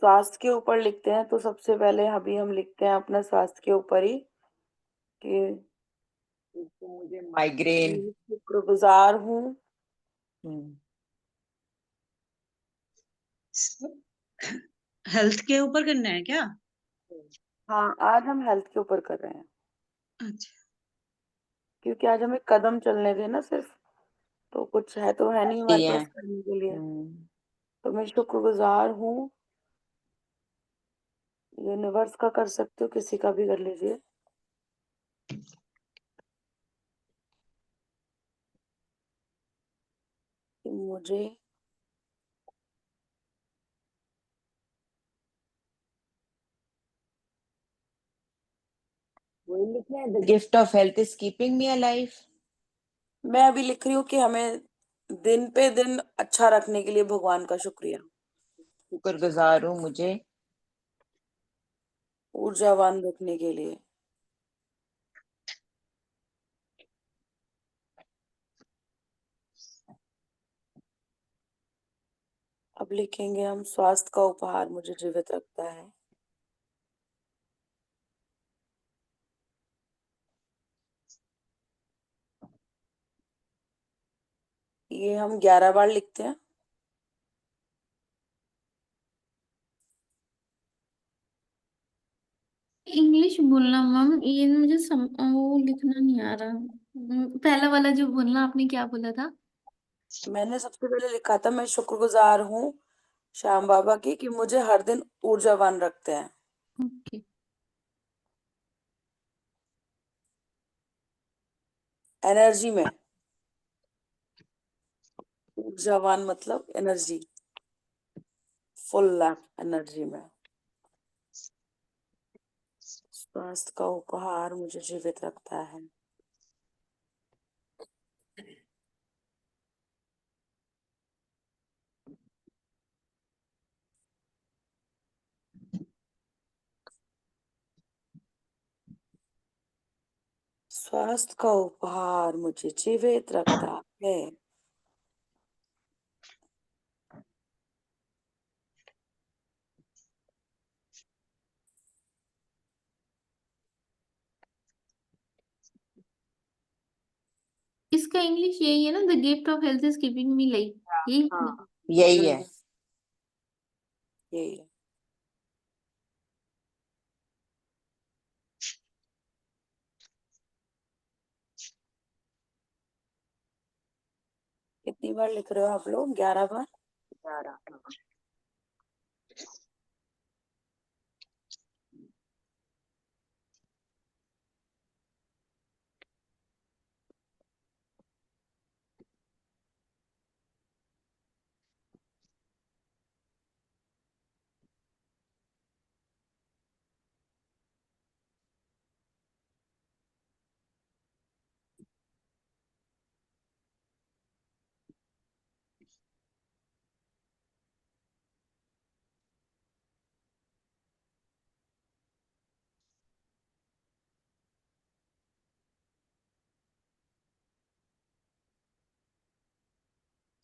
स्वास्थ्य के ऊपर लिखते हैं तो सबसे पहले अभी हम लिखते हैं अपना स्वास्थ्य के ऊपर ही कि तो मुझे माइग्रेन। मैं शुक्रगुजार हूँ। हेल्थ के ऊपर करना है क्या? हाँ, आज हम हेल्थ के ऊपर कर रहे हैं अच्छा। क्योंकि आज हमें कदम चलने देना सिर्फ, तो कुछ है तो है नहीं हमारे ये पास करने के लिए। तो मैं शुक्रगुजार हूँ। यूनिवर्स का कर सकते हो, किसी का भी कर लीजिए। कि मुझे वही लिखना है, the gift of health is keeping me alive. मैं अभी लिख रही हूँ कि हमें दिन पे दिन अच्छा रखने के लिए भगवान का शुक्रिया। शुक्रगुजार हूँ मुझे ऊर्जावान रखने के लिए। अब लिखेंगे हम स्वास्थ्य का उपहार मुझे जीवित रखता है। ये हम 11 बार लिखते हैं। इंग्लिश बोलना मैम, ये मुझे वो लिखना नहीं आ रहा। पहला वाला जो बोलना, आपने क्या बोला था? मैंने सबसे पहले लिखा था मैं शुक्रगुजार हूँ श्याम बाबा की कि मुझे हर दिन ऊर्जावान रखते हैं। ओके। एनर्जी में, ऊर्जावान मतलब एनर्जी, फुल एनर्जी में। स्वास्थ्य का उपहार मुझे जीवित रखता है। स्वास्थ्य का उपहार मुझे जीवित रखता है। इसका इंग्लिश यही है ना, the gift of health is keeping me live, यही है? हाँ, यही है। यही है। कितनी बार लिख रहे हो आप लोग? 11 बार। 11।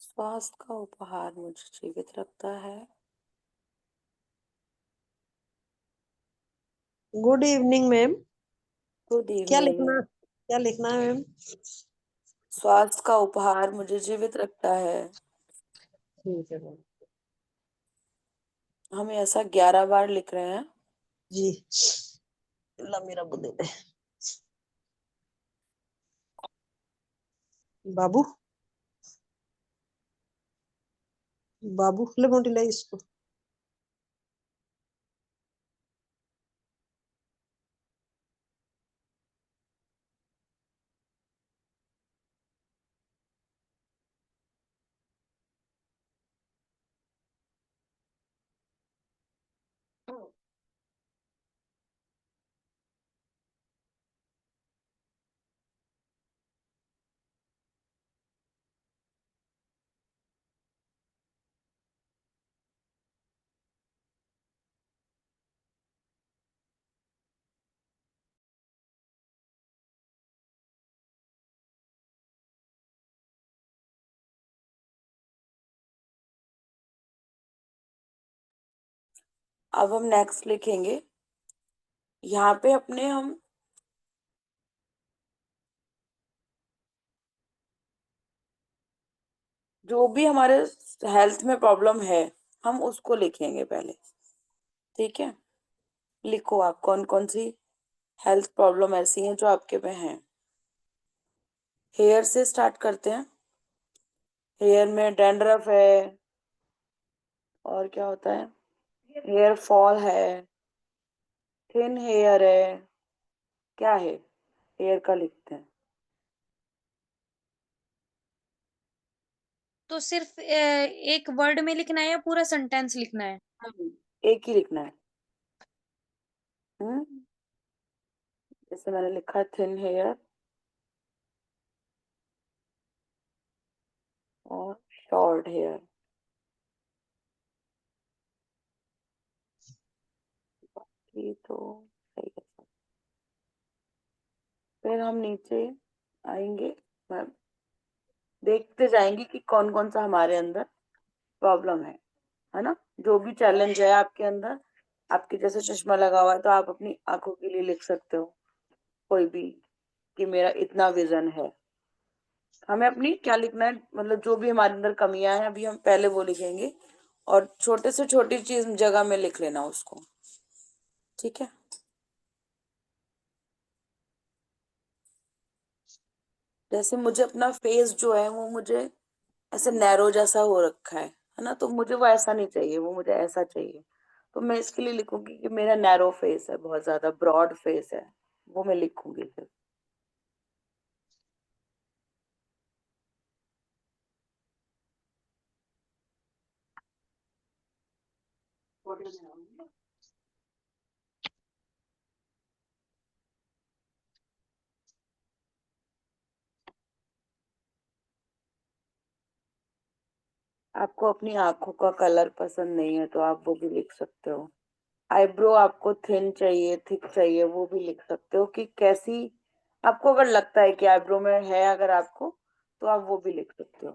स्वास्थ्य का उपहार मुझे जीवित रखता है। Good evening ma'am. गुड क्या इवनिंग। लिखना है मैम? स्वास्थ्य का उपहार मुझे जीवित रखता है। ठीक है मैम हम ऐसा 11 बार लिख रहे हैं। जी। ला मेरा बुद्धि दे बाबू। बाबू ले मोटी लाई इसको। अब हम नेक्स्ट लिखेंगे, यहाँ पे अपने हम जो भी हमारे हेल्थ में प्रॉब्लम है हम उसको लिखेंगे पहले। ठीक है, लिखो आप कौन कौन सी हेल्थ प्रॉब्लम ऐसी हैं जो आपके में हैं। हेयर से स्टार्ट करते हैं। हेयर में डैंड्रफ है, और क्या होता है, हेयर फॉल है, थिन हेयर है, क्या है, हेयर का लिखते हैं। तो सिर्फ एक वर्ड में लिखना है या पूरा सेंटेंस लिखना है? एक ही लिखना है। जैसे मैंने लिखा थिन हेयर और शॉर्ट हेयर। ये तो सही है। फिर हम नीचे आएंगे, मैम देखते जाएंगे कि कौन कौन सा हमारे अंदर प्रॉब्लम है ना। जो भी चैलेंज है आपके अंदर, आपके जैसे चश्मा लगा हुआ है तो आप अपनी आंखों के लिए लिख सकते हो कोई भी, कि मेरा इतना विजन है। हमें अपनी क्या लिखना है, मतलब जो भी हमारे अंदर कमियां हैं अभी हम पहले वो लिखेंगे, और छोटे से छोटी चीज जगह में लिख लेना उसको। ठीक है, जैसे मुझे अपना फेस जो है वो मुझे ऐसे नैरो जैसा हो रखा है ना, तो मुझे वो ऐसा नहीं चाहिए, वो मुझे ऐसा चाहिए। तो मैं इसके लिए लिखूंगी कि मेरा नैरो फेस है, बहुत ज्यादा ब्रॉड फेस है, वो मैं लिखूंगी फिर। आपको अपनी आंखों का कलर पसंद नहीं है तो आप वो भी लिख सकते हो। आईब्रो आपको थिन चाहिए, थिक चाहिए, वो भी लिख सकते हो कि कैसी आपको अगर लगता है कि आईब्रो में है अगर आपको, तो आप वो भी लिख सकते हो।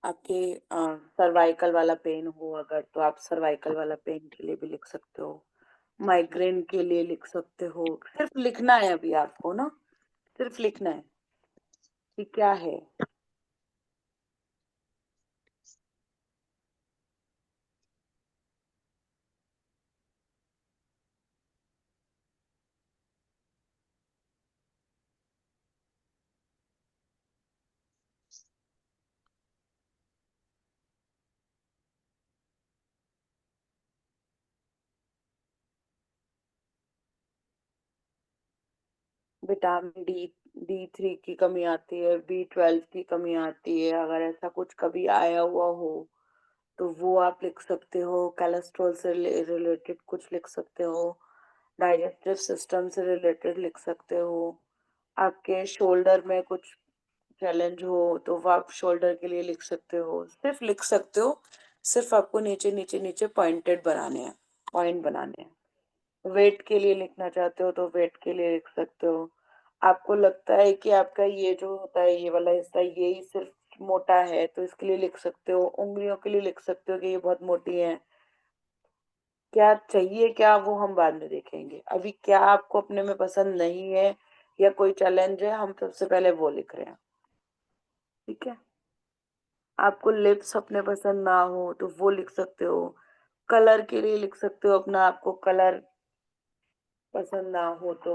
आपके सर्वाइकल वाला पेन हो अगर, तो आप सर्वाइकल वाला पेन के लिए भी लिख सकते हो, माइग्रेन के लिए लिख सकते हो। सिर्फ लिखना है अभी आपको ना, सिर्फ लिखना है कि क्या है। विटामिन डी, D3 की कमी आती है, B12 की कमी आती है, अगर ऐसा कुछ कभी आया हुआ हो तो वो आप लिख सकते हो। कोलेस्ट्रॉल से रिलेटेड कुछ लिख सकते हो, डाइजेस्टिव सिस्टम से रिलेटेड लिख सकते हो। आपके शोल्डर में कुछ चैलेंज हो तो वो आप शोल्डर के लिए लिख सकते हो। सिर्फ लिख सकते हो, सिर्फ आपको नीचे नीचे नीचे पॉइंटेड बनाने हैं, पॉइंट बनाने हैं। वेट के लिए लिखना चाहते हो तो वेट के लिए लिख सकते हो। आपको लगता है कि आपका ये जो होता है ये वाला हिस्सा यही सिर्फ मोटा है तो इसके लिए लिख सकते हो। उंगलियों के लिए लिख सकते हो कि ये बहुत मोटी है। क्या चाहिए क्या वो हम बाद में देखेंगे, अभी क्या आपको अपने में पसंद नहीं है या कोई चैलेंज है हम सबसे पहले वो लिख रहे हैं। ठीक है, आपको लिप्स अपने पसंद ना हो तो वो लिख सकते हो। कलर के लिए लिख सकते हो अपना, आपको कलर पसंद ना हो तो।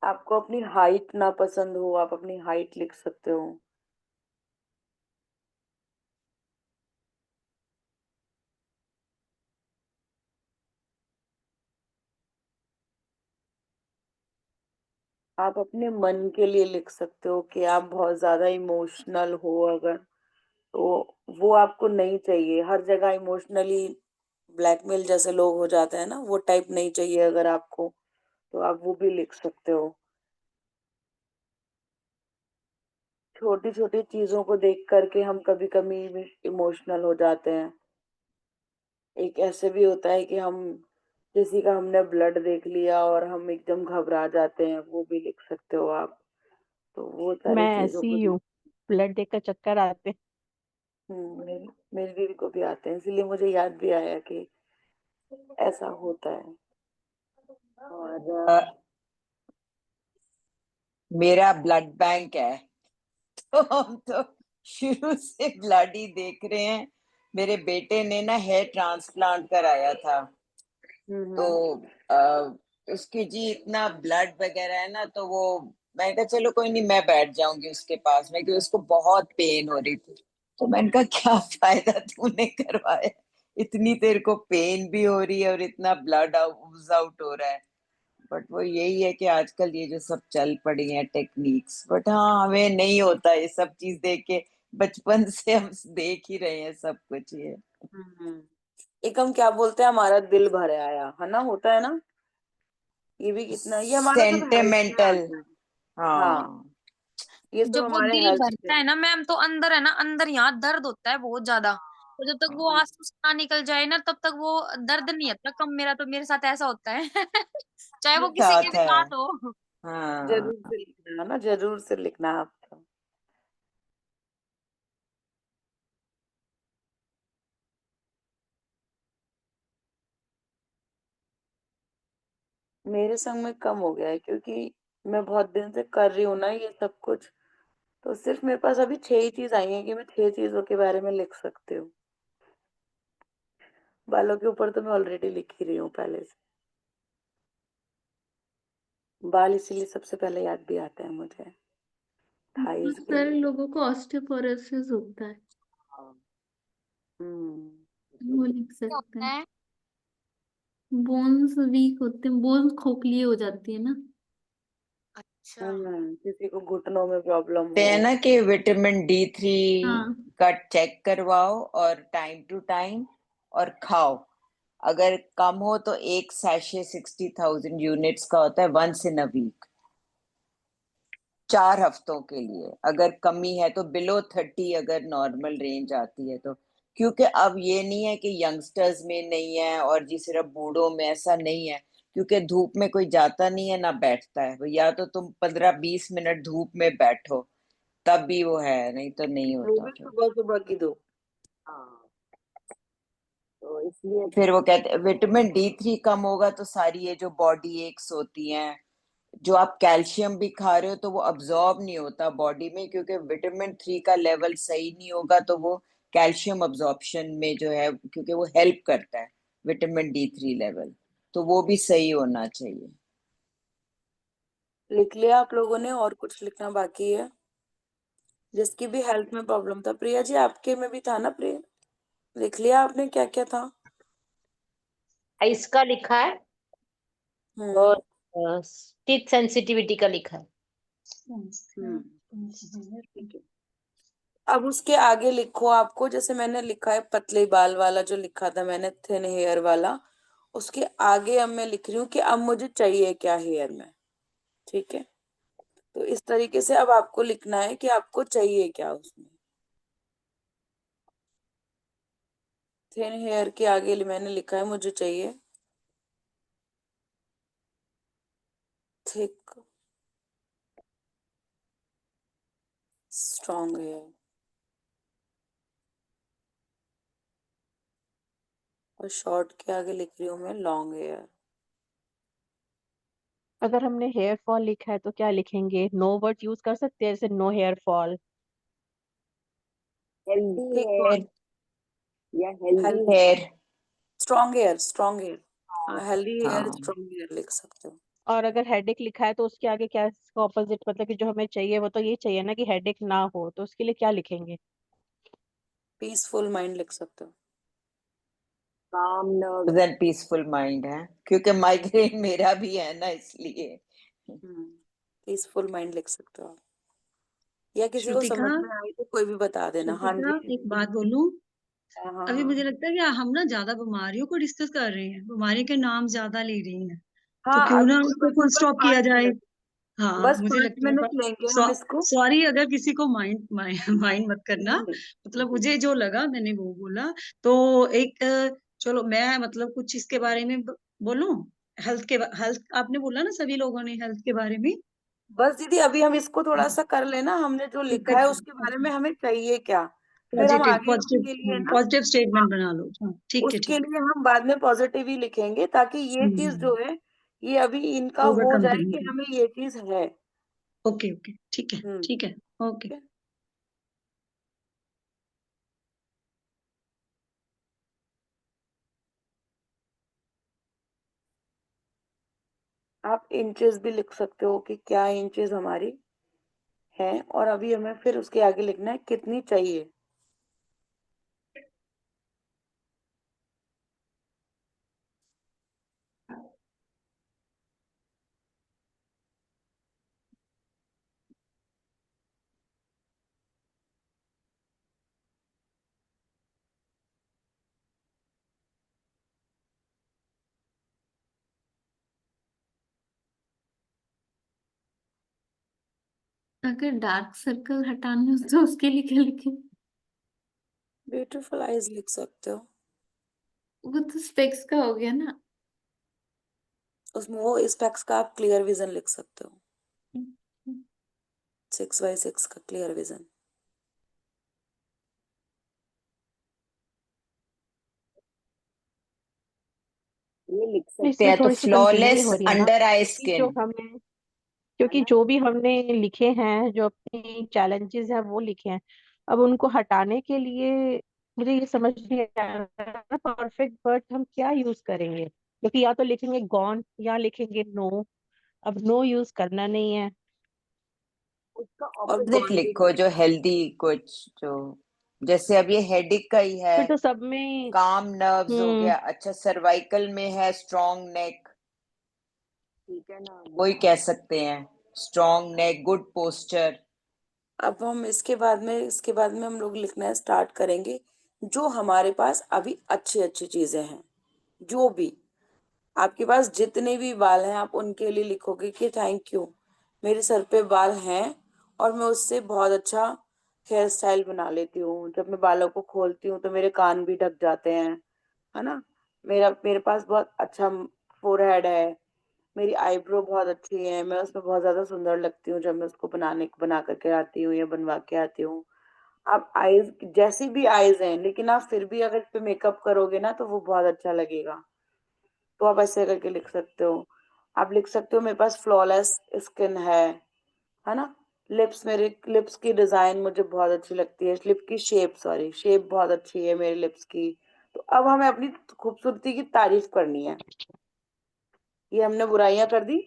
आपको अपनी हाइट ना पसंद हो, आप अपनी हाइट लिख सकते हो। आप अपने मन के लिए लिख सकते हो कि आप बहुत ज्यादा इमोशनल हो अगर, तो वो आपको नहीं चाहिए। हर जगह इमोशनली ब्लैकमेल जैसे लोग हो जाते हैं ना, वो टाइप नहीं चाहिए अगर आपको, तो आप वो भी लिख सकते हो। छोटी छोटी चीजों को देख करके हम कभी कभी इमोशनल हो जाते हैं। एक ऐसे भी होता है कि हम किसी का हमने ब्लड देख लिया और हम एकदम घबरा जाते हैं, वो भी लिख सकते हो आप। तो वो सारी मैं चीजों ऐसी को ही हूँ, ब्लड देखकर चक्कर आते हैं। मेरी मेरी दीदी को भी आते हैं, इसलिए मुझे याद भी आया कि ऐसा होता है। और मेरा ब्लड बैंक है, तो हम तो शुरू से ब्लड ही देख रहे हैं। मेरे बेटे ने ना हेयर ट्रांसप्लांट कराया था, तो उसकी जी इतना ब्लड वगैरह है ना, तो वो मैंने कहा चलो कोई नहीं, मैं बैठ जाऊंगी उसके पास में, क्योंकि उसको बहुत पेन हो रही थी। तो मैंने कहा क्या फायदा तूने करवाया, इतनी तेरे को पेन भी हो रही है और इतना ब्लड आउट हो रहा है। बट वो यही है कि आजकल ये जो सब चल पड़ी हैं टेक्निक्स, बट हाँ हमें नहीं होता ये सब चीज देख के, बचपन से हम देख ही रहे हैं सब कुछ ये। एक हम क्या बोलते हैं, हमारा दिल भर आया है ना, होता है ना, ये भी कितना, ये हमारा सब हेल्थ में सेंटिमेंटल। आता है। हाँ, हाँ। ये सब जब वो हमारे दिल हेल्थ भरता है से। ना मैम, तो अंदर है ना, अंदर यहाँ दर्द होता है बहुत ज्यादा। तो जब तक वो हाँ, आंसू ना निकल जाए ना, तब तक वो दर्द नहीं आता कम। मेरा तो, मेरे साथ ऐसा होता है। चाहे वो किसी के साथ भी है। साथ हो। हाँ। जरूर से लिखना ना, जरूर से लिखना आप तो। मेरे संग में कम हो गया है, क्योंकि मैं बहुत दिन से कर रही हूँ ना ये सब कुछ। तो सिर्फ मेरे पास अभी 6 ही चीज आई है कि मैं 6 चीजों के बारे में लिख सकती हूँ। बालों के ऊपर तो मैं ऑलरेडी लिख ही रही हूँ पहले से। बाल इसीलिए सबसे पहले याद भी आते हैं मुझे, थाइज बहुत के सारे लिए। लोगों को ऑस्टियोपोरोसिस होता है, हम्म। वो लिख क्या सकते होता हैं। है? बोन्स वीक होते हैं, बोन्स खोखली हो जाती है ना। अच्छा। किसी को घुटनों में प्रॉब्लम ते हो। है ना कि विटामिन D3 हाँ, का चेक करवाओ और टाइम टू टाइम, और खाओ। अगर कम हो तो एक सैशे 60,000 यूनिट्स का होता है, वंस इन अ वीक, 4 हफ्तों के लिए। अगर कमी है तो बिलो 30, अगर नॉर्मल रेंज आती है तो। क्योंकि अब ये नहीं है कि यंगस्टर्स में नहीं है और जी सिर्फ बूढ़ों में, ऐसा नहीं है। क्योंकि धूप में कोई जाता नहीं है ना बैठता है, या तो तुम 15-20 मिनट धूप में बैठो, तब भी वो है, नहीं तो नहीं वो होता भी फिर। सुबह सुबह की दो। हाँ, तो इसलिए फिर वो कहते हैं विटामिन D3 कम होगा तो सारी ये जो बॉडी एक्स होती हैं, जो आप कैल्शियम भी खा रहे हो तो वो अब्जॉर्ब नहीं होता बॉडी में, क्योंकि विटामिन 3 का लेवल सही नहीं होगा तो वो कैल्शियम अब्जॉर्प्शन में जो है, क्योंकि वो हेल्प करता है विटामिन D3 लेवल, तो वो भी सही होना चाहिए। लिख लिया आप लोगों ने, और कुछ लिखना बाकी है? जिसकी भी हेल्थ में प्रॉब्लम था, प्रिया जी आपके में भी था ना प्रिया? लिख लिया आपने क्या क्या था? इसका लिखा है हम्म। और टीथ सेंसिटिविटी का लिखा है। ठीक है। अब उसके आगे लिखो आपको, जैसे मैंने लिखा है पतले बाल वाला जो लिखा था मैंने, थिन हेयर वाला। उसके आगे अब मैं लिख रही हूँ कि अब मुझे चाहिए क्या हेयर में। ठीक है, तो इस तरीके से अब आपको लिखना है कि आपको चाहिए क्या उसमें। थिन हेयर के आगे मैंने लिखा है मुझे चाहिए थिक स्ट्रॉन्ग हेयर। और शॉर्ट के आगे लिख रही हूँ मैं लॉन्ग हेयर। अगर हमने हेयर फॉल लिखा है तो क्या लिखेंगे? नो वर्ड यूज कर सकते हैं, जैसे no hair fall. Healthy thick hair या healthy healthy hair. Strong hair, strong hair. हाँ, हाँ। हेल्दी हेयर हाँ, स्ट्रॉन्ग हेयर लिख सकते हो। और अगर हेडेक लिखा है तो उसके आगे क्या, इसका ऑपोजिट, मतलब कि जो हमें चाहिए वो तो ये चाहिए ना कि हेडेक ना हो, तो उसके लिए क्या लिखेंगे? पीसफुल माइंड लिख सकते हो। काम नर्व्स एंड पीसफुल माइंड है, क्योंकि माइग्रेन मेरा भी है ना, इसलिए। पीसफुल माइंड लिख सकते हो आप। या किसी को श्रुतिका, समझ में आए तो कोई भी बता देना। हाँ जी, श्रुतिका एक दीदी। बात बोलूं। हाँ हाँ अभी हाँ। मुझे लगता है कि हम ना ज्यादा बीमारियों को डिस्कस कर रहे हैं, बीमारी के नाम ज्यादा ले रही हैं। तो हाँ, क्यों अभी ना कोई उसको बच्चों फुल का स्टॉप पाठ किया नहीं जाए। लगा। हाँ बस मुझे 5 लगता है मिनट लेंगे हम इसको। सॉरी अगर किसी को माइंड माइंड मत करना, नहीं मतलब नहीं मुझे जो लगा मैंने वो बोला। तो एक चलो मैं मतलब कुछ इसके बारे में बोलूं। हेल्थ आपने बोला ना, सभी लोगों ने हेल्थ के बारे में। बस दीदी अभी हम इसको थोड़ा सा कर लेना, हमने जो लिखा है उसके बारे में हमें चाहिए क्या, फिर हम पॉजिटिव आगे उसके लिए पॉजिटिव ना, पॉजिटिव हाँ, स्टेटमेंट बना लो। हाँ ठीक है उसके ठीक लिए हम बाद में पॉजिटिव ही लिखेंगे ताकि ये है। चीज जो है ये अभी इनका हो ओवरकम जाए करने कि के लिए। हमें ये चीज है। ओके ओके ठीक है हम्म। ठीक है। ओके। ठीक है। आप इंचेस भी लिख सकते हो कि क्या इंचेस हमारी है, और अभी हमें फिर उसके आगे लिखना है कितनी चाहिए। अगर डार्क सर्कल हटाने हो तो उसके लिए क्या लिखें? ब्यूटीफुल आईज लिख सकते हो। वो तो स्पेक्स का हो गया ना। उसमें वो स्पेक्स का आप क्लियर विजन लिख सकते हो, 6x6 का क्लियर विजन। ये लिख सकते इसमें हैं तो थोड़ी सी कंफ्यूजन फ्लॉलेस हो रही है ना अंडर आई कि जो स्किन। हमें, है क्योंकि ना। जो भी हमने लिखे हैं, जो अपनी चैलेंजेस हैं वो लिखे हैं, अब उनको हटाने के लिए मुझे ये समझ नहीं आ रहा परफेक्ट वर्ड हम क्या यूज करेंगे, क्योंकि या तो लिखेंगे गॉन या लिखेंगे नो। अब नो यूज करना नहीं है। उसका ऑपोजिट ऑपोजिट लिखो, जो हेल्दी कुछ, जो जैसे अब ये हेडिक का ही है, फिर तो सब में काम नर्व्स हो हम्म गया। अच्छा, सर्वाइकल में है स्ट्रॉन्ग नेक, ठीक है ना, वही कह सकते हैं, स्ट्रॉन्ग नेक, गुड पोस्चर। अब हम इसके बाद में हम लोग लिखना स्टार्ट करेंगे जो हमारे पास अभी अच्छी अच्छी चीजें हैं। जो भी आपके पास जितने भी बाल हैं आप उनके लिए लिखोगे कि थैंक यू, मेरे सर पे बाल हैं और मैं उससे बहुत अच्छा हेयर स्टाइल बना लेती हूँ। जब मैं बालों को खोलती हूँ तो मेरे कान भी ढक जाते हैं, है ना। मेरा मेरे पास बहुत अच्छा फोरहेड है, मेरी आईब्रो बहुत अच्छी है, मैं उसमें बहुत ज्यादा सुंदर लगती हूँ जब मैं उसको बना करके आती हूँ या बनवा के आती हूँ। आप आईज जैसी भी आईज हैं, लेकिन आप फिर भी अगर इस पे मेकअप करोगे ना तो वो बहुत अच्छा लगेगा। तो आप ऐसे करके लिख सकते हो। आप लिख सकते हो मेरे पास फ्लॉलेस स्किन है ना। मेरे लिप्स की डिजाइन मुझे बहुत अच्छी लगती है, लिप की शेप, सॉरी शेप बहुत अच्छी है मेरे लिप्स की। तो अब हमें अपनी खूबसूरती की तारीफ करनी है। ये हमने बुराइयां कर दी,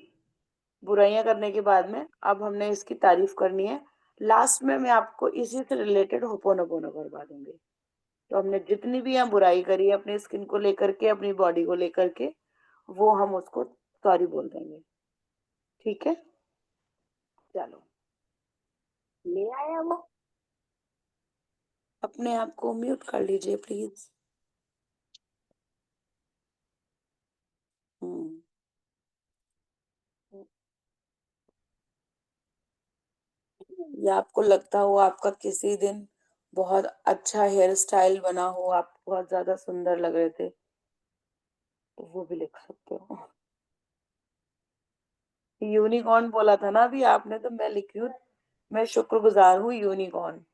बुराइयां करने के बाद में अब हमने इसकी तारीफ करनी है। लास्ट में मैं आपको इसी से रिलेटेड होपोनोपोनो करवा दूंगी। तो हमने जितनी भी यहाँ बुराई करी है अपनी स्किन को लेकर के, अपनी बॉडी को लेकर के, वो हम उसको सॉरी बोल देंगे। ठीक है, चलो। ले आया वो। अपने आप को म्यूट कर लीजिए प्लीज। हम्म। या आपको लगता हो आपका किसी दिन बहुत अच्छा हेयर स्टाइल बना हो, आप बहुत ज्यादा सुंदर लग रहे थे, तो वो भी लिख सकते हो। यूनिकॉर्न बोला था ना अभी आपने, तो मैं लिखी हूँ, मैं शुक्रगुजार हूँ यूनिकॉर्न।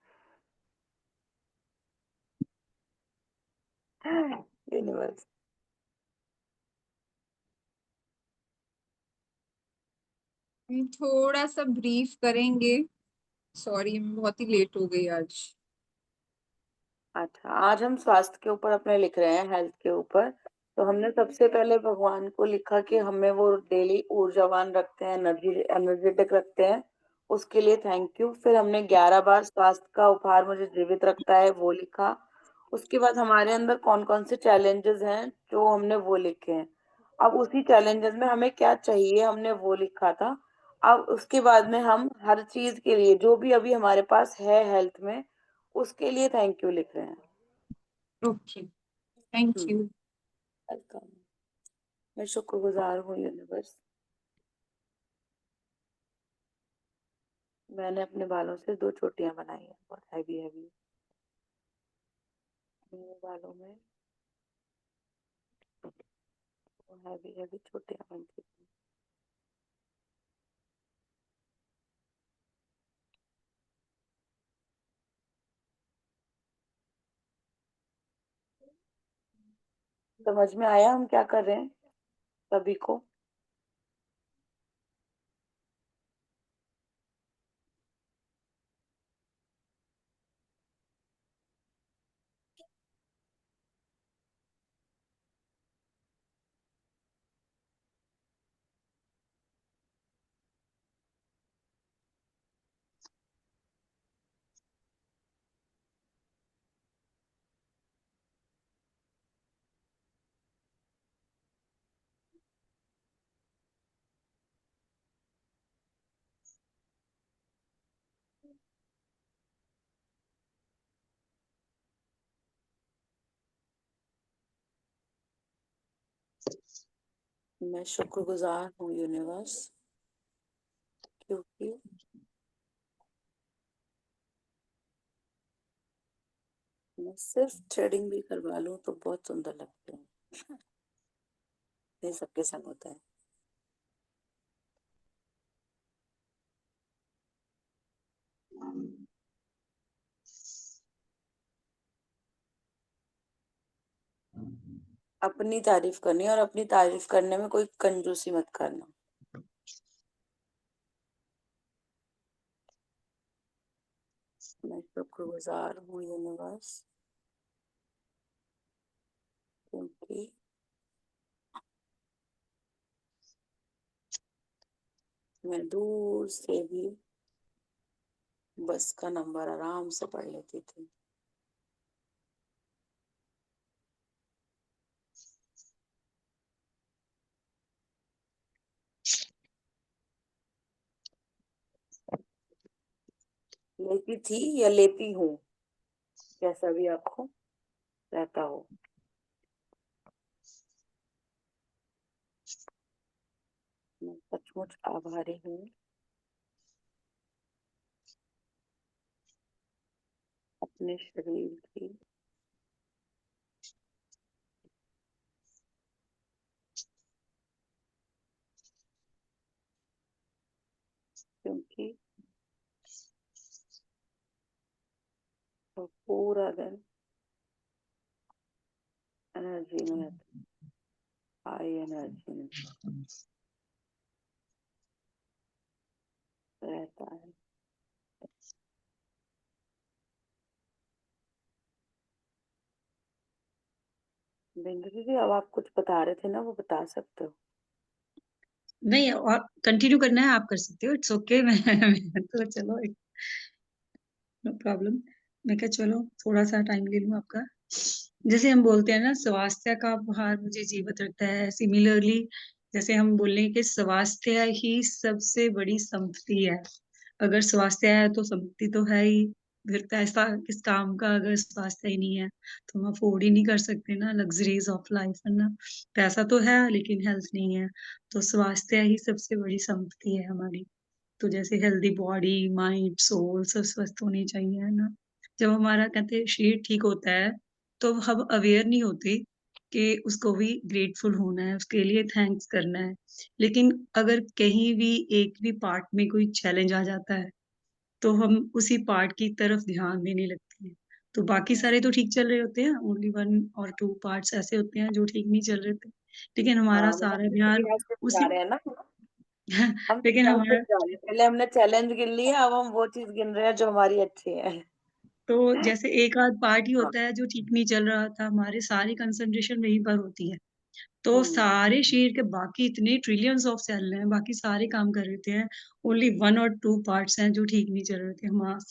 यूनिवर्स। हम थोड़ा सा ब्रीफ करेंगे। सॉरी, मैं बहुत ही लेट हो गई आज। अच्छा, आज हम स्वास्थ्य के ऊपर अपने लिख रहे हैं, हेल्थ के ऊपर। तो हमने सबसे पहले भगवान को लिखा कि हमें वो डेली ऊर्जावान रखते हैं, एनर्जेटिक रखते हैं, उसके लिए थैंक यू। फिर हमने 11 बार स्वास्थ्य का उपहार मुझे जीवित रखता है वो लिखा। उसके बाद हमारे अंदर कौन कौन से चैलेंजेस हैं जो हमने वो लिखे हैं। अब उसी चैलेंजेस में हमें क्या चाहिए हमने वो लिखा था। अब उसके बाद में हम हर चीज के लिए जो भी अभी हमारे पास है हेल्थ में, उसके लिए थैंक यू लिख रहे हैं। Okay, thank hmm. You. Welcome. मैं शुक्रगुजार हूँ यूनिवर्स। मैंने अपने बालों से 2 चोटियां बनाई है, बहुत हैवी हैवी मेरे बालों में, हैवी हैवी चोटियां बनती थी। समझ में आया हम क्या कर रहे हैं सभी को? मैं शुक्रगुजार हूँ यूनिवर्स, क्योंकि मैं सिर्फ थ्रेडिंग भी करवा लूँ तो बहुत सुंदर लगते हैं। ये सबके संग होता है। अपनी तारीफ करनी, और अपनी तारीफ करने में कोई कंजूसी मत करना। मैं शुक्रगुजार हूँ यूनिवर्स, क्योंकि मैं दूर से भी बस का नंबर आराम से पढ़ लेती थी। लेती थी या लेती हूँ, जैसा भी आपको रहता हो। मैं सचमुच आभारी हूँ अपने शरीर की, क्योंकि वो पूरा दिन एनर्जी में हाई एनर्जी में रहता है। बिंदु दीदी, अब आप कुछ बता रहे थे ना, वो बता सकते हो? नहीं, और कंटिन्यू करना है आप कर सकते हो, इट्स ओके। मैं तो चलो, नो प्रॉब्लम। मैं क्या, चलो थोड़ा सा टाइम ले लूं आपका। जैसे हम बोलते हैं ना, स्वास्थ्य का उपहार मुझे जीवित रखता है, सिमिलरली जैसे हम बोल रहे हैं कि स्वास्थ्य ही सबसे बड़ी संपत्ति है। अगर स्वास्थ्य है तो संपत्ति तो है ही। फिर पैसा किस काम का अगर स्वास्थ्य ही नहीं है, तो हम अफोर्ड ही नहीं कर सकते ना लग्जरीज ऑफ लाइफ, है ना। पैसा तो है लेकिन हेल्थ नहीं है, तो स्वास्थ्य ही सबसे बड़ी संपत्ति है हमारी। तो जैसे हेल्दी बॉडी, माइंड, सोल सब स्वस्थ होनी चाहिए, है ना। जब हमारा कहते हैं शरीर ठीक होता है, तो हम अवेयर नहीं होते कि उसको भी ग्रेटफुल होना है, उसके लिए थैंक्स करना है। लेकिन अगर कहीं भी एक भी पार्ट में कोई चैलेंज आ जाता है, तो हम उसी पार्ट की तरफ ध्यान देने लगते हैं। तो बाकी सारे तो ठीक चल रहे होते हैं, ओनली 1 और 2 पार्ट्स ऐसे होते हैं जो ठीक नहीं चल रहे थे, लेकिन हमारा हाँ, मतलब सारा हम ध्यान सियासत जा उसी रहे हैं ना, हम लेकिन सियासत हमारा, जा रहे हैं। पहले हमने चैलेंज गिन लिया, अब हम वो चीज गिन रहे हैं जो हमारी अच्छी है। तो जैसे एक आध पार्ट ही हाँ। होता है जो ठीक नहीं चल रहा था, हमारे सारी कंसंट्रेशन वहीं पर होती है। तो हम्म। सारे शरीर के बाकी इतने ट्रिलियंस ऑफ सेल हैं, बाकी सारे काम कर रहे थे, ओनली 1 और 2 पार्ट्स हैं जो ठीक नहीं चल रहे थे।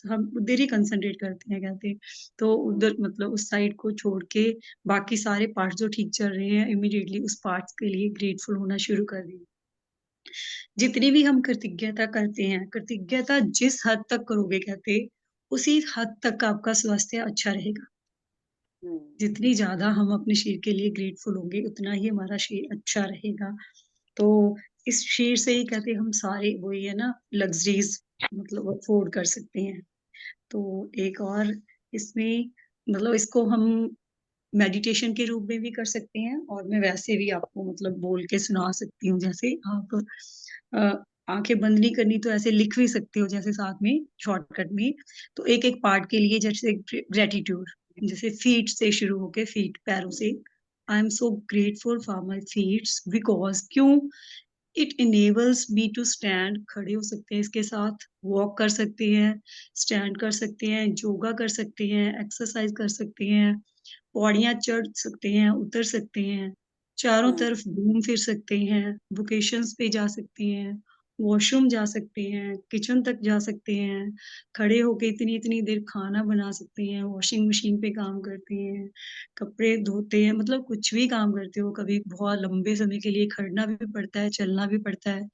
हम उधर ही कंसंट्रेट करते हैं, कहते हैं। तो उधर मतलब उस साइड को छोड़ के बाकी सारे पार्ट्स जो ठीक चल रहे हैं, इमिडिएटली उस पार्ट्स के लिए ग्रेटफुल होना शुरू कर दिए। जितनी भी हम कृतज्ञता करते हैं, कृतज्ञता जिस हद तक करोगे, कहते उसी हद तक आपका स्वास्थ्य अच्छा रहेगा। हम्म। जितनी ज्यादा हम अपने शरीर के लिए ग्रेटफुल होंगे, उतना ही हमारा शरीर अच्छा रहेगा। तो इस शरीर से ही कहते हम सारे, वही है ना, लग्जरीज मतलब अफोर्ड कर सकते हैं। तो एक और इसमें मतलब इसको हम मेडिटेशन के रूप में भी कर सकते हैं, और मैं वैसे भी आपको मतलब बोल के सुना सकती हूँ। जैसे आप आंखें बंद नहीं करनी तो ऐसे लिख भी सकते हो, जैसे साथ में शॉर्टकट में। तो एक एक पार्ट के लिए, जैसे ग्रेटिट्यूड, जैसे फीट से शुरू होके, फीट पैरों से, I am so grateful for my feet because, क्यों, it enables me to stand, खड़े हो सकते हैं इसके साथ, वॉक कर सकते हैं, स्टैंड कर सकते हैं, योगा कर सकते हैं, एक्सरसाइज कर सकते हैं, पौड़ियाँ चढ़ सकते हैं, उतर सकते हैं, चारों तरफ घूम फिर सकते हैं, वोकेशंस पे जा सकते हैं, वॉशरूम जा सकते हैं, किचन तक जा सकते हैं, खड़े होके इतनी इतनी देर खाना बना सकते हैं, वॉशिंग मशीन पे काम करते हैं, कपड़े धोते हैं, मतलब कुछ भी काम करते हो। कभी बहुत लंबे समय के लिए खड़ना भी पड़ता है, चलना भी पड़ता है,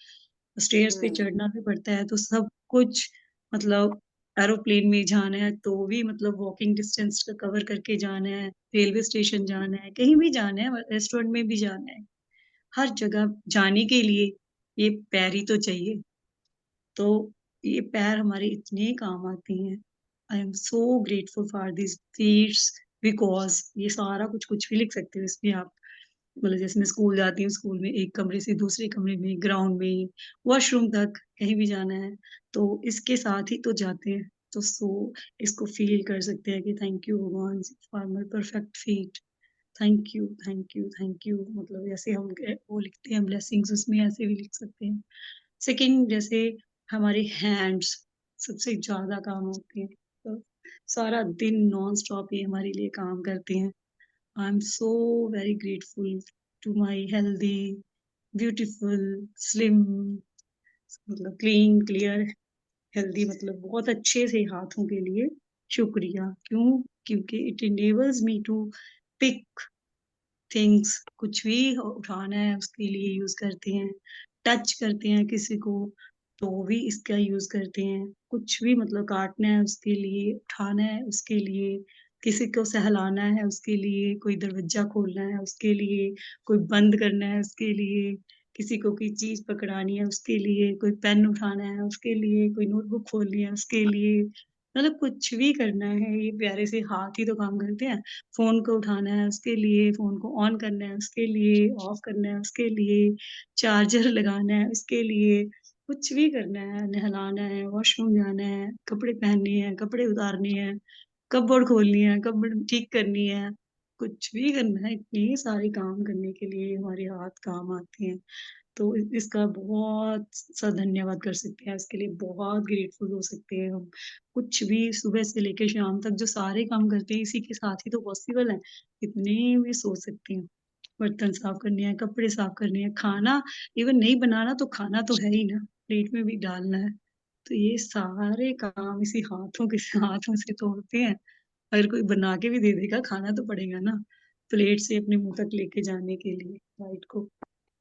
स्टेयर्स पे चढ़ना भी पड़ता है, तो सब कुछ मतलब एरोप्लेन में जाना है तो भी मतलब वॉकिंग डिस्टेंस का कवर करके जाना है, रेलवे स्टेशन जाना है, कहीं भी जाना है, रेस्टोरेंट में भी जाना है, हर जगह जाने के लिए ये पैर ही तो चाहिए। तो ये पैर हमारे इतने काम आते हैं। I am so grateful for this feats because ये सारा कुछ भी लिख सकते हो इसमें आप। मतलब जैसे मैं स्कूल जाती हूँ, स्कूल में एक कमरे से दूसरे कमरे में, ग्राउंड में, वॉशरूम तक, कहीं भी जाना है तो इसके साथ ही तो जाते हैं। तो इसको फील कर सकते हैं कि थैंक यू भगवान for my perfect feet, thank you thank you thank you. मतलब जैसे हम वो लिखते हैं ब्लेसिंग्स, उसमें ऐसे भी लिख सकते हैं। सेकंड, जैसे हमारे हैंड्स सबसे ज्यादा काम होते हैं, तो सारा दिन नॉन स्टॉप ये हमारे लिए काम करते हैं। I am so very grateful to my healthy, beautiful, slim, मतलब क्लीन, क्लियर, हेल्दी, मतलब बहुत अच्छे से हाथों के लिए शुक्रिया। क्यों? क्योंकि it enables me to pick things, कुछ भी उठाना है उसके लिए यूज करते हैं, टच करते हैं किसी को तो भी इसका यूज करते हैं, कुछ भी मतलब काटना है उसके लिए, उठाना है उसके लिए, किसी को सहलाना है उसके लिए, कोई दरवाजा खोलना है उसके लिए, कोई बंद करना है उसके लिए, किसी को कोई चीज पकड़ानी है उसके लिए, कोई पेन उठाना है उसके लिए, कोई नोटबुक खोलनी है उसके लिए, मतलब कुछ भी करना है ये प्यारे से हाथ ही तो काम करते हैं। फोन को उठाना है उसके लिए, फोन को ऑन करना है उसके लिए, ऑफ करना है उसके लिए, चार्जर लगाना है उसके लिए, कुछ भी करना है, नहलाना है, वॉशरूम जाना है, कपड़े पहनने हैं, कपड़े उतारने हैं, कपबोर्ड खोलनी है, कपबोर्ड ठीक करनी है, कुछ भी करना है, इतने सारे काम करने के लिए हमारे हाथ काम आते हैं। तो इसका बहुत सा धन्यवाद कर सकते हैं, इसके लिए बहुत ग्रेटफुल हो सकते हैं हम। कुछ भी सुबह से लेकर शाम तक जो सारे काम करते हैं इसी के साथ ही तो पॉसिबल है, इतने भी सोच सकते हैं। बर्तन साफ करने हैं, कपड़े साफ करने हैं, खाना इवन नहीं बनाना तो खाना तो है ही ना, प्लेट में भी डालना है। तो ये सारे काम इसी हाथों से तो होते हैं। अगर कोई बना के भी दे देगा, खाना तो पड़ेगा ना, प्लेट से अपने मुंह तक लेके जाने के लिए राइट को।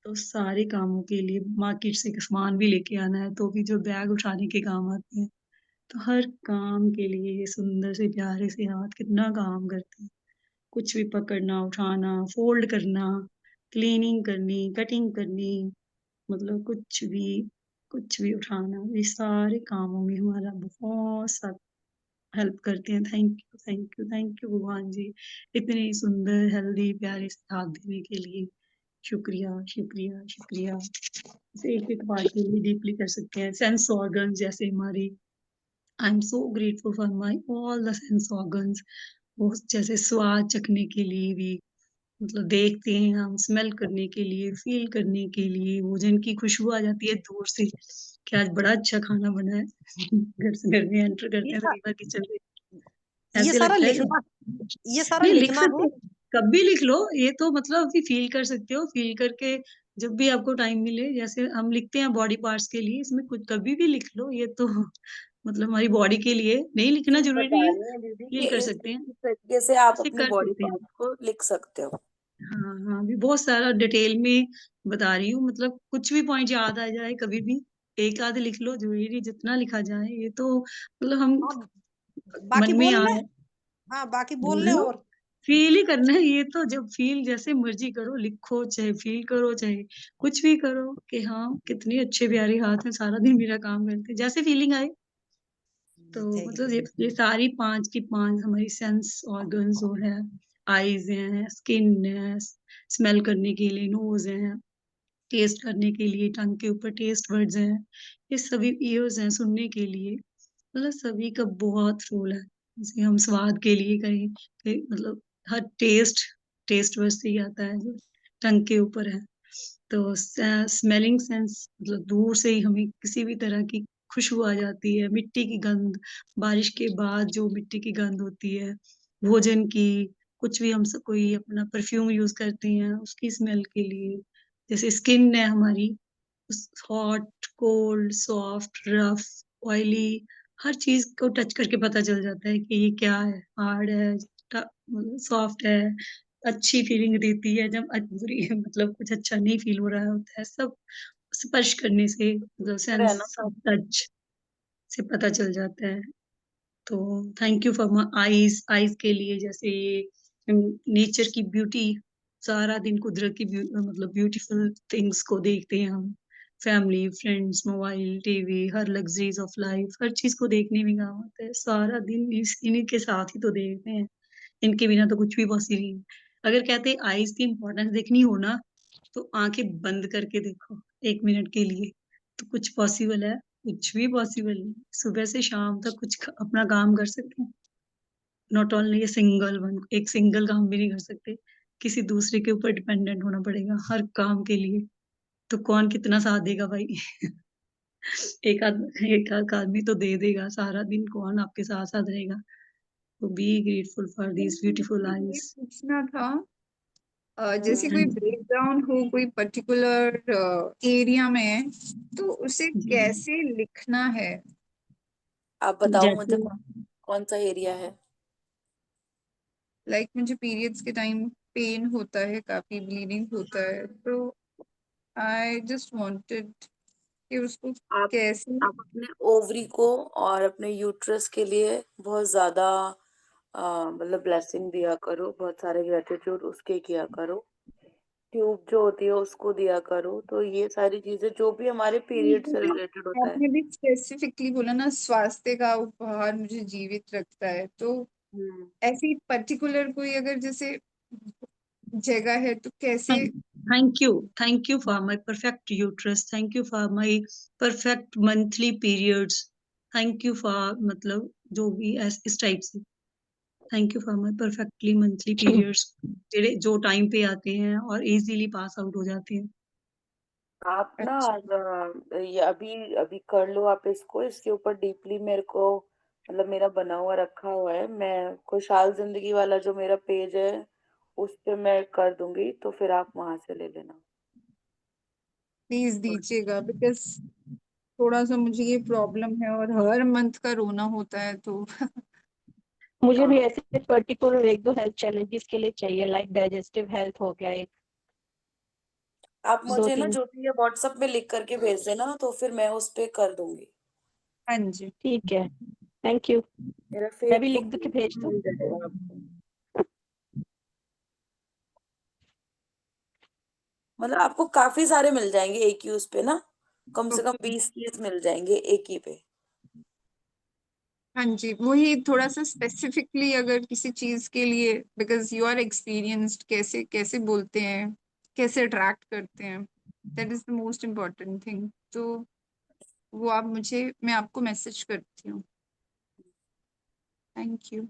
तो सारे कामों के लिए मार्केट से सामान भी लेके आना है तो भी जो बैग उठाने के काम आते हैं, तो हर काम के लिए ये सुंदर से प्यारे से हाथ कितना काम करते हैं। कुछ भी पकड़ना, उठाना, फोल्ड करना, क्लीनिंग करनी, कटिंग करनी, मतलब कुछ भी उठाना, ये सारे कामों में हमारा बहुत सा हेल्प करते हैं। Thank you thank you thank you भगवान जी, इतने सुंदर हेल्दी प्यारे से हाथ देने के लिए शुक्रिया शुक्रिया शुक्रिया। इसे एक एक पार्ट के लिए डीपली कर सकते हैं। सेंस ऑर्गन जैसे हमारी, आई am so grateful for my all the sense organs. वो जैसे स्वाद चखने के लिए भी, मतलब देखते हैं हम, स्मेल करने के लिए, फील करने के लिए, भोजन की खुशबू आ जाती है दूर से कि आज बड़ा अच्छा खाना बना है। घर में एंटर करते ये हैं तो सा, कई बार किचन में ये ऐसे सारा लगता है लिखना, ये सारा नहीं लिख लिखना सकते है। हो, कभी लिख लो, ये तो मतलब अभी फील कर सकते हो, फील करके जब भी आपको टाइम मिले, जैसे हम लिखते हैं बॉडी पार्ट्स के लिए, इसमें कुछ कभी भी लिख लो, ये तो मतलब हमारी बॉडी के लिए नहीं लिखना चीज जरूरी बता नहीं है, रही है दीदी कि फील कर इस सकते हैं, तरीके से आप इसे अपनी कर बॉडी सकते हैं। पार्ट को लिख सकते हो। हाँ हाँ, भी बहुत सारा डिटेल में बता रही हूँ, मतलब कुछ भी पॉइंट याद आ जाए कभी भी, एक आध लिख लो, जरूरी नहीं जितना लिखा जाए, ये तो मतलब हम हाँ, बाकी मन में बोल ले। आए हाँ, बाकी बोल बोल ले लो। और फील ही करना है ये तो, जब फील जैसे मर्जी करो, लिखो चाहे फील करो चाहे कुछ भी करो कि हाँ कितने अच्छे प्यारे हाथ हैं, सारा दिन मेरा काम करते हैं, जैसे फीलिंग आए। तो मतलब ये सारी 5 की 5 हमारी सेंस ऑर्गन्स जो है, आईज हैं, स्किन है, स्मेल करने के लिए नोज है, टेस्ट करने के लिए टंग के ऊपर टेस्ट वर्ड्स हैं, ये सभी ईयर्स हैं सुनने के लिए, मतलब सभी का बहुत रोल है। जैसे हम स्वाद के लिए करें कि मतलब हर टेस्ट वर्ड से ही आता है जो टंग के ऊपर है। तो स्मेलिंग सेंस मतलब दूर से ही हमें किसी भी तरह की खुशबू आ जाती है, मिट्टी की गंध, बारिश के बाद जो मिट्टी की गंध होती है, भोजन की, कुछ भी हम सब कोई अपना परफ्यूम यूज करते हैं उसकी स्मेल के लिए, जैसे स्किन है हमारी, hot cold soft rough oily, हर चीज को टच करके पता चल जाता है कि ये क्या है, हार्ड है, सॉफ्ट है, अच्छी फीलिंग देती है जब बुरी मतलब कुछ अच्छा नहीं फील हो रहा होता है, सब स्पर्श करने से मतलब पर है ना सेंस ऑफ टच से पता चल जाता है। तो thank you for my eyes, eyes के लिए जैसे नेचर की ब्यूटी, सारा दिन कुदरत की मतलब ब्यूटीफुल थिंग्स को देखते हैं हम, फैमिली फ्रेंड्स मोबाइल टीवी हर लग्जरीज ऑफ लाइफ, हर चीज को देखने में काम आता है, सारा दिन इन्हीं के साथ ही तो देखते हैं, इनके बिना तो कुछ भी पॉसिबल नहीं। अगर कहते हैं आईज की इम्पोर्टेंस देखनी हो ना, तो आंखें बंद करके देखो 1 मिनट के लिए, तो कुछ पॉसिबल है, कुछ भी पॉसिबल नहीं, सुबह से शाम तक कुछ अपना काम कर सकते हैं, नॉट ओनली सिंगल वन, एक सिंगल काम भी नहीं कर सकते, किसी दूसरे के ऊपर डिपेंडेंट होना पड़ेगा हर काम के लिए, तो कौन कितना साथ देगा भाई। एक आदमी तो दे देगा, सारा दिन कौन आपके साथ साथ रहेगा। तो be grateful for these beautiful मुझे ये आईज। पूछना था, जैसे हाँ कोई ब्रेकडाउन हो कोई पर्टिकुलर एरिया में, तो उसे जी, कैसे लिखना है? आप बताओ मुझे जैसे कौन सा एरिया है। लाइक मुझे पीरियड्स के टाइम पेन होता है, काफी ब्लीडिंग होता है, तो आई जस्ट वांटेड कि उसको आप कैसे। आप अपने ओवरी को और अपने यूट्रस के लिए बहुत ज्यादा मतलब ब्लेसिंग दिया करो, बहुत सारे ग्रेटिट्यूड उसके किया करो, ट्यूब जो होती है उसको दिया करो, तो ये सारी चीजें जो भी हमारे पीरियड से रिलेटेड होता है। आपने भी स्पेसिफिकली बोला ना, स्वास्थ्य का उपहार मुझे जीवित रखता है, तो हम्म। ऐसी पर्टिकुलर कोई अगर जैसे जगह है तो कैसे? thank you for my perfect uterus, thank you for my perfect monthly periods, thank you for मतलब जो भी इस टाइप से, thank you for my perfectly monthly periods, जेड़े जो टाइम पे आते हैं और इजीली पास आउट हो जाते हैं। आप ना अच्छा, ये अभी अभी कर लो आप इसको, इसके ऊपर डीपली मेरे को मतलब मेरा बना हुआ रखा हुआ है, मैं खुशहाल जिंदगी वाला जो मेरा पेज है उस पे मैं कर दूंगी, तो फिर आप वहां से ले लेना। प्लीज दीजिएगा, बिकॉज थोड़ा सा मुझे ये प्रॉब्लम है और हर मंथ का रोना होता है, तो मुझे भी हाँ, ऐसे पर्टिकुलर 1-2 हेल्थ चैलेंजेस के लिए चाहिए, लाइक डाइजेस्टिव हेल्थ हो गया, एक आप दो मुझे ना तीन जो भी ये व्हाट्सएप में लिख करके भेज देना, तो फिर मैं उस पे कर दूंगी। हाँ जी। ठीक है, थैंक यू। मेरा मैं भी लिख फेसबुक के भेज दूं? मिल जाएगा आपको, मतलब आपको काफी सारे मिल जाएंगे एक ही उस पे ना, कम से कम ओके, 20-30 मिल जाएंगे एक ही पे। हाँ जी, वही थोड़ा सा स्पेसिफिकली अगर किसी चीज के लिए, बिकॉज यू आर एक्सपीरियंस्ड, कैसे कैसे बोलते हैं, कैसे अट्रैक्ट करते हैं, that is the most important thing, तो वो आप मुझे, मैं आपको मैसेज करती हूँ। Thank you.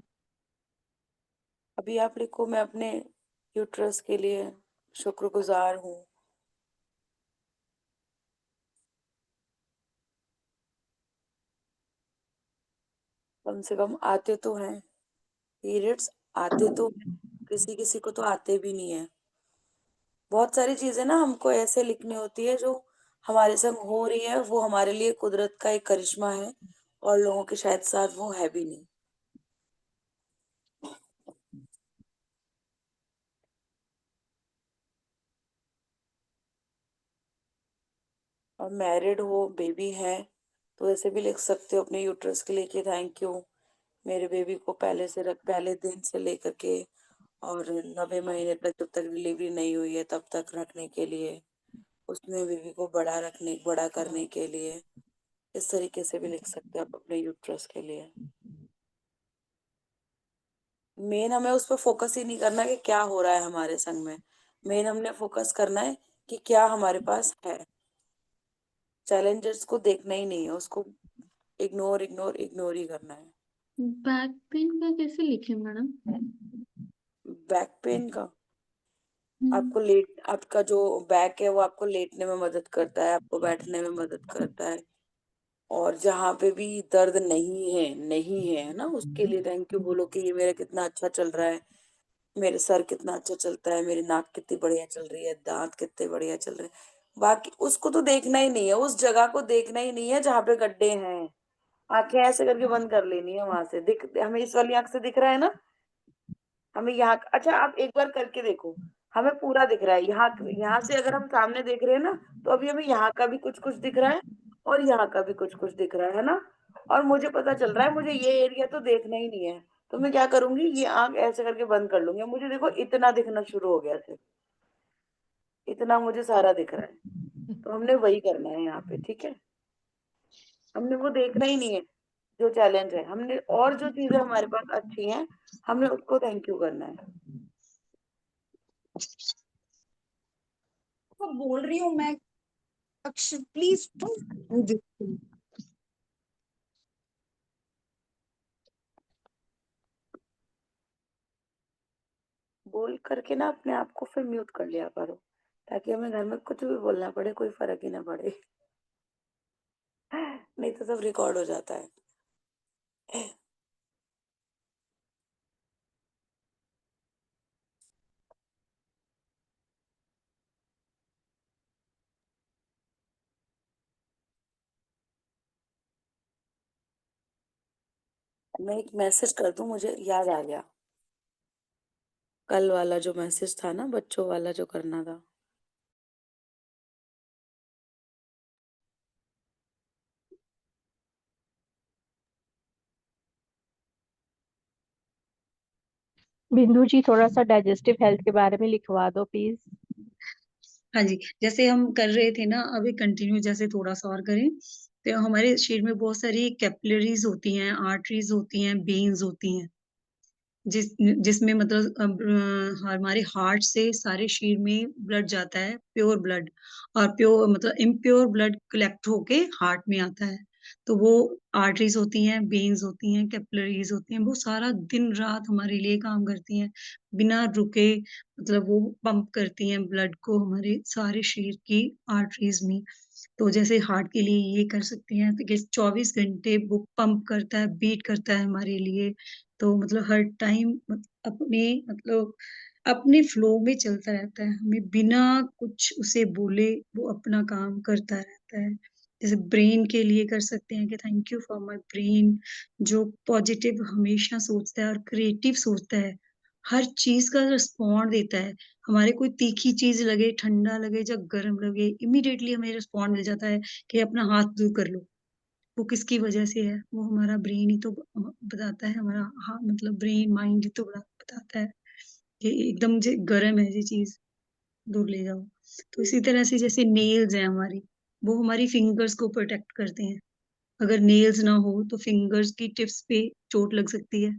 अभी आप लिखो, मैं अपने यूट्रस के लिए शुक्रगुजार हूँ। कम से कम आते तो हैं पीरियड्स, आते तो हैं, किसी किसी को तो आते भी नहीं है। बहुत सारी चीजें ना हमको ऐसे लिखनी होती है जो हमारे संग हो रही है, वो हमारे लिए कुदरत का एक करिश्मा है, और लोगों के शायद साथ वो है भी नहीं। और मैरिड हो बेबी है तो ऐसे भी लिख सकते हो अपने यूट्रस के लिए कि थैंक यू मेरे बेबी को पहले दिन से लेकर के और 90 महीने तक जब तक डिलीवरी नहीं हुई है तब तक रखने के लिए, उसमें बेबी को बड़ा करने के लिए, इस तरीके से भी लिख सकते हो आप अपने यूट्रस के लिए। मेन हमें उस पर फोकस ही नहीं करना कि क्या हो रहा है हमारे संग में, मेन हमने फोकस करना है कि क्या हमारे पास है। चैलेंजेस को देखना ही नहीं है, उसको इग्नोर इग्नोर इग्नोर ही करना है। बैक पेन का कैसे लिखे मैडम? बैक पेन का आपको हम्म, आपका जो बैक है वो आपको लेटने में मदद करता है, आपको बैठने में मदद करता है। और जहाँ पे भी दर्द नहीं है ना, उसके लिए थैंक यू बोलो कि ये मेरा कितना अच्छा चल रहा है, मेरे सर कितना अच्छा चलता है, मेरी नाक कितनी बढ़िया चल रही है, दांत कितने बढ़िया चल रहे हैं। बाकी उसको तो देखना ही नहीं है, उस जगह को देखना ही नहीं है जहाँ पे गड्ढे हैं। आंखें ऐसे करके बंद कर लेनी है, वहां से हमें इस वाली आंख से दिख रहा है ना, हमें यहाँ, अच्छा आप एक बार करके देखो, हमें पूरा दिख रहा है। यहाँ यहाँ से अगर हम सामने देख रहे हैं ना, तो अभी हमें यहाँ का भी कुछ कुछ दिख रहा है और यहाँ का भी कुछ कुछ दिख रहा है ना। और मुझे पता चल रहा है मुझे ये एरिया तो देखना ही नहीं है, तो मैं क्या करूंगी, ये आंख ऐसे करके बंद कर लूंगी, मुझे देखो इतना दिखना शुरू हो गया सिर्फ इतना, मुझे सारा दिख रहा है। तो हमने वही करना है यहाँ पे, ठीक है। हमने वो देखना ही नहीं है जो चैलेंज है, हमने और जो चीजें हमारे पास अच्छी हैं हमने उसको थैंक यू करना है। तो बोल रही हूँ मैं, अक्षर प्लीज डोंट डू दिस। बोल करके ना अपने आप को फिर म्यूट कर लिया करो, ताकि हमें घर में कुछ भी बोलना पड़े कोई फर्क ही ना पड़े। नहीं तो सब रिकॉर्ड हो जाता है। मैं एक मैसेज कर दूं, मुझे याद आ गया, कल वाला जो मैसेज था ना, बच्चों वाला जो करना था। बिंदु जी थोड़ा सा डाइजेस्टिव हेल्थ के बारे में लिखवा दो प्लीज। हाँ जी, जैसे हम कर रहे थे ना, अभी कंटिन्यू जैसे थोड़ा सा और करें। तो हमारे शरीर में बहुत सारी कैपिलरीज होती हैं, आर्टरीज होती हैं, वेन्स होती हैं, जिसमें मतलब हमारे हार्ट से सारे शरीर में ब्लड जाता है, प्योर ब्लड। और प्योर मतलब इम्प्योर ब्लड कलेक्ट होके हार्ट में आता है। तो वो आर्टरीज होती हैं, वेन्स होती हैं, कैपिलरीज होती हैं, वो सारा दिन रात हमारे लिए काम करती हैं, बिना रुके। मतलब वो पंप करती हैं ब्लड को हमारे सारे शरीर की आर्टरीज में। तो जैसे हार्ट के लिए ये कर सकते हैं तो कि 24 घंटे वो पंप करता है, बीट करता है हमारे लिए। तो मतलब हर टाइम अपने मतलब अपने फ्लो में चलता रहता है, हमें बिना कुछ उसे बोले वो अपना काम करता रहता है। जैसे ब्रेन के लिए कर सकते हैं कि thank you for my brain, जो पॉजिटिव हमेशा सोचता है और क्रिएटिव सोचता है, हर चीज का रिस्पॉन्ड देता है। हमारे कोई तीखी चीज लगे, ठंडा लगे या गर्म लगे, इमीडिएटली हमें रिस्पॉन्ड मिल जाता है कि अपना हाथ दूर कर लो। वो किसकी वजह से है, वो हमारा ब्रेन ही तो बताता है, हमारा हाँ मतलब ब्रेन माइंड ही तो बताता है कि एकदम जे गर्म है ये चीज, दूर ले जाओ। तो इसी तरह से जैसे नेल्स हैं हमारी, वो हमारी फिंगर्स को प्रोटेक्ट करते हैं। अगर नेल्स ना हो तो फिंगर्स की टिप्स पे चोट लग सकती है।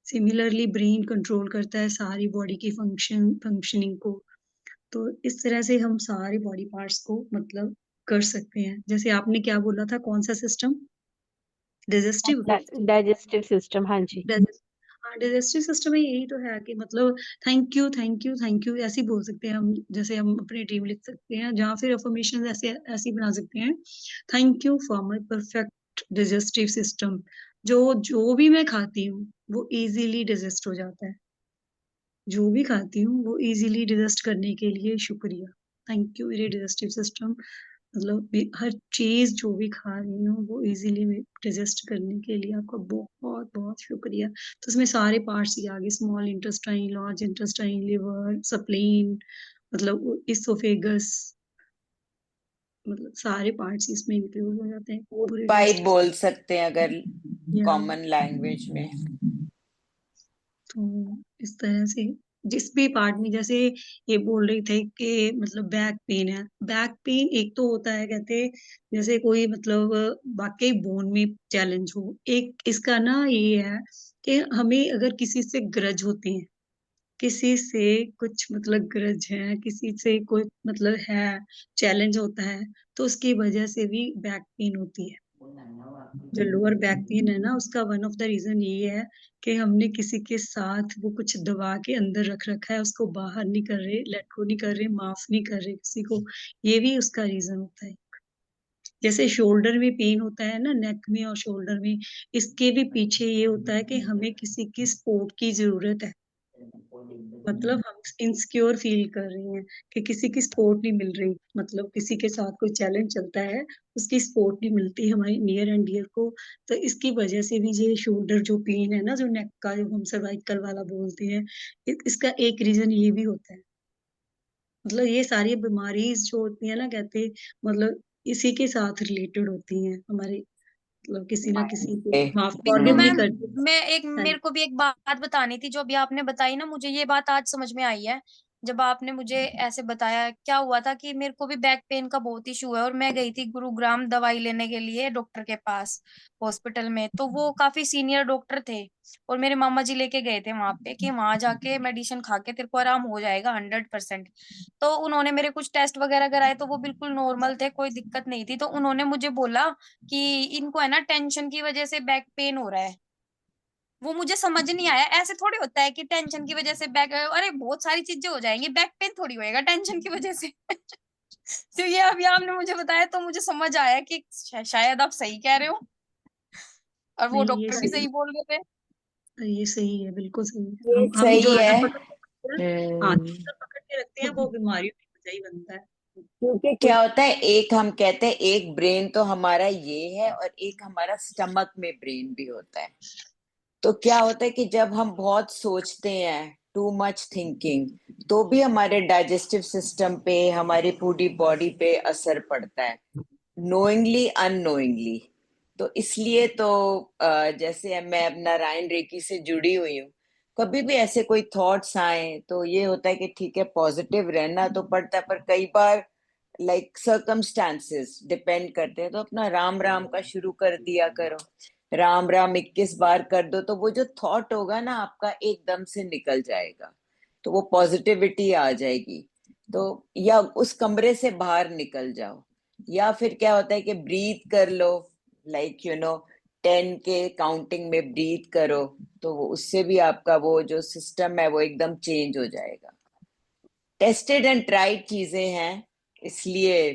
सिमिलरली ब्रेन कंट्रोल करता है सारी बॉडी की फंक्शनिंग को। तो इस तरह से हम सारे बॉडी पार्ट्स को मतलब कर सकते हैं। जैसे आपने क्या बोला था, कौन सा सिस्टम? डाइजेस्टिव। डाइजेस्टिव सिस्टम, हाँ जी। हाँ, डाइजेस्टिव सिस्टम में यही तो है कि मतलब thank you thank you thank you ऐसे ही बोल सकते हैं हम। जैसे हम अपनी ड्रीम लिख सकते हैं, जहाँ फिर अफर्मेशन ऐसे ऐसे ही बना सकते हैं, thank you for my perfect digestive system. जो जो भी मैं खाती हूँ वो इजीली डाइजेस्ट हो जाता है, जो भी खाती हूँ वो इजीली डाइजेस्ट करने के लिए शुक्रिया, थैंक यू मेरे डाइजेस्टिव सिस्टम। मतलब हर चीज जो भी खा रही हूँ वो इजीली डाइजेस्ट करने के लिए आपका बहुत बहुत शुक्रिया। तो इसमें सारे पार्ट्स ही आ गए, small intestine, large intestine, liver, spleen, मतलब इसोफेगस, मतलब सारे पार्ट्स इसमें इंक्लूड हो जाते हैं पूरे पाइप डाइजेस्टिव। बोल सकते हैं अगर या कॉमन लैंग्वेज में। तो इस तरह से जिस भी पार्ट में, जैसे ये बोल रहे थे कि मतलब बैक पेन है। बैक पेन एक तो होता है, कहते जैसे कोई मतलब वाकई बोन में चैलेंज हो। एक इसका ना ये है कि हमें अगर किसी से ग्रज होती है, किसी से कुछ मतलब ग्रज है, किसी से कोई मतलब है, चैलेंज होता है, तो उसकी वजह से भी बैक पेन होती है। जो लोअर बैक पेन है ना, उसका वन ऑफ द रीजन ये है कि हमने किसी के साथ वो कुछ दबा के अंदर रख रखा है, उसको बाहर नहीं कर रहे, लेट गो नहीं कर रहे, माफ नहीं कर रहे किसी को। ये भी उसका रीजन होता है। जैसे शोल्डर में पेन होता है ना, नेक में और शोल्डर में, इसके भी पीछे ये होता है कि हमें किसी की सपोर्ट की जरूरत है। मतलब हम इनसिक्योर फील कर रही हैं कि किसी की सपोर्ट नहीं मिल रही, मतलब किसी के साथ कोई चैलेंज चलता है, उसकी सपोर्ट नहीं मिलती हमारी नियर एंड डियर को। तो इसकी वजह से भी ये शोल्डर जो पेन है ना, जो नेक का, जो हम सर्वाइकल वाला बोलते हैं, इसका एक रीजन ये भी होता है। मतलब ये सारी बीमारी जो होती है ना, कहते मतलब इसी के साथ रिलेटेड होती हैं हमारे, मतलब किसी ना किसी को माफ बिंदु फॉरगिव नहीं मैम, करती। हाँ मेरे को भी एक बात बतानी थी। जो अभी आपने बताई ना, मुझे ये बात आज समझ में आई है। जब आपने मुझे ऐसे बताया, क्या हुआ था कि मेरे को भी बैक पेन का बहुत इशू है, और मैं गई थी गुरुग्राम दवाई लेने के लिए डॉक्टर के पास, हॉस्पिटल में। तो वो काफी सीनियर डॉक्टर थे, और मेरे मामा जी लेके गए थे वहां पे कि वहां जाके मेडिसिन खा के तेरे को आराम हो जाएगा 100%। तो उन्होंने मेरे कुछ टेस्ट वगैरह कराए, तो वो बिल्कुल नॉर्मल थे, कोई दिक्कत नहीं थी। तो उन्होंने मुझे बोला कि इनको है ना टेंशन की वजह से बैक पेन हो रहा है। वो मुझे समझ नहीं आया, ऐसे थोड़ी होता है कि टेंशन की वजह से बैक, अरे बहुत सारी चीजें हो जाएंगी, बैक पेन थोड़ी होएगा टेंशन की वजह से। तो ये अभी आपने मुझे बताया तो मुझे समझ आया कि शायद आप सही कह रहे हो, और वो नहीं, डॉक्टर भी सही बोल रहे थे। ये सही है, बिल्कुल सही है। ये हम जो सही है। अंदर पकड़ के रखते हैं, हाँ, जो हम्म। अंदर पकड़ के रखते हैं वो बीमारियों की वजह ही बनता है। क्योंकि कोई क्या होता है, एक हम कहते हैं एक ब्रेन तो हमारा ये है, और एक हमारा स्टमक में ब्रेन भी होता है। तो क्या होता है कि जब हम बहुत सोचते हैं, टू मच थिंकिंग, तो भी हमारे डाइजेस्टिव सिस्टम पे, हमारी पूरी बॉडी पे असर पड़ता है, नोइंगली अननोइंगली। तो इसलिए तो जैसे मैं अब नारायण रेकी से जुड़ी हुई हूँ, कभी भी ऐसे कोई थॉट्स आए तो ये होता है कि ठीक है, पॉजिटिव रहना तो पड़ता है, पर कई बार लाइक सर्कमस्टांसेस डिपेंड करते हैं, तो अपना राम राम का शुरू कर दिया करो। राम राम 21 बार कर दो, तो वो जो थॉट होगा ना आपका, एकदम से निकल जाएगा, तो वो पॉजिटिविटी आ जाएगी। तो या उस कमरे से बाहर निकल जाओ, या फिर क्या होता है कि ब्रीथ कर लो, लाइक 10 के काउंटिंग में ब्रीथ करो, तो वो उससे भी आपका वो जो सिस्टम है वो एकदम चेंज हो जाएगा। टेस्टेड एंड ट्राइड चीजें हैं, इसलिए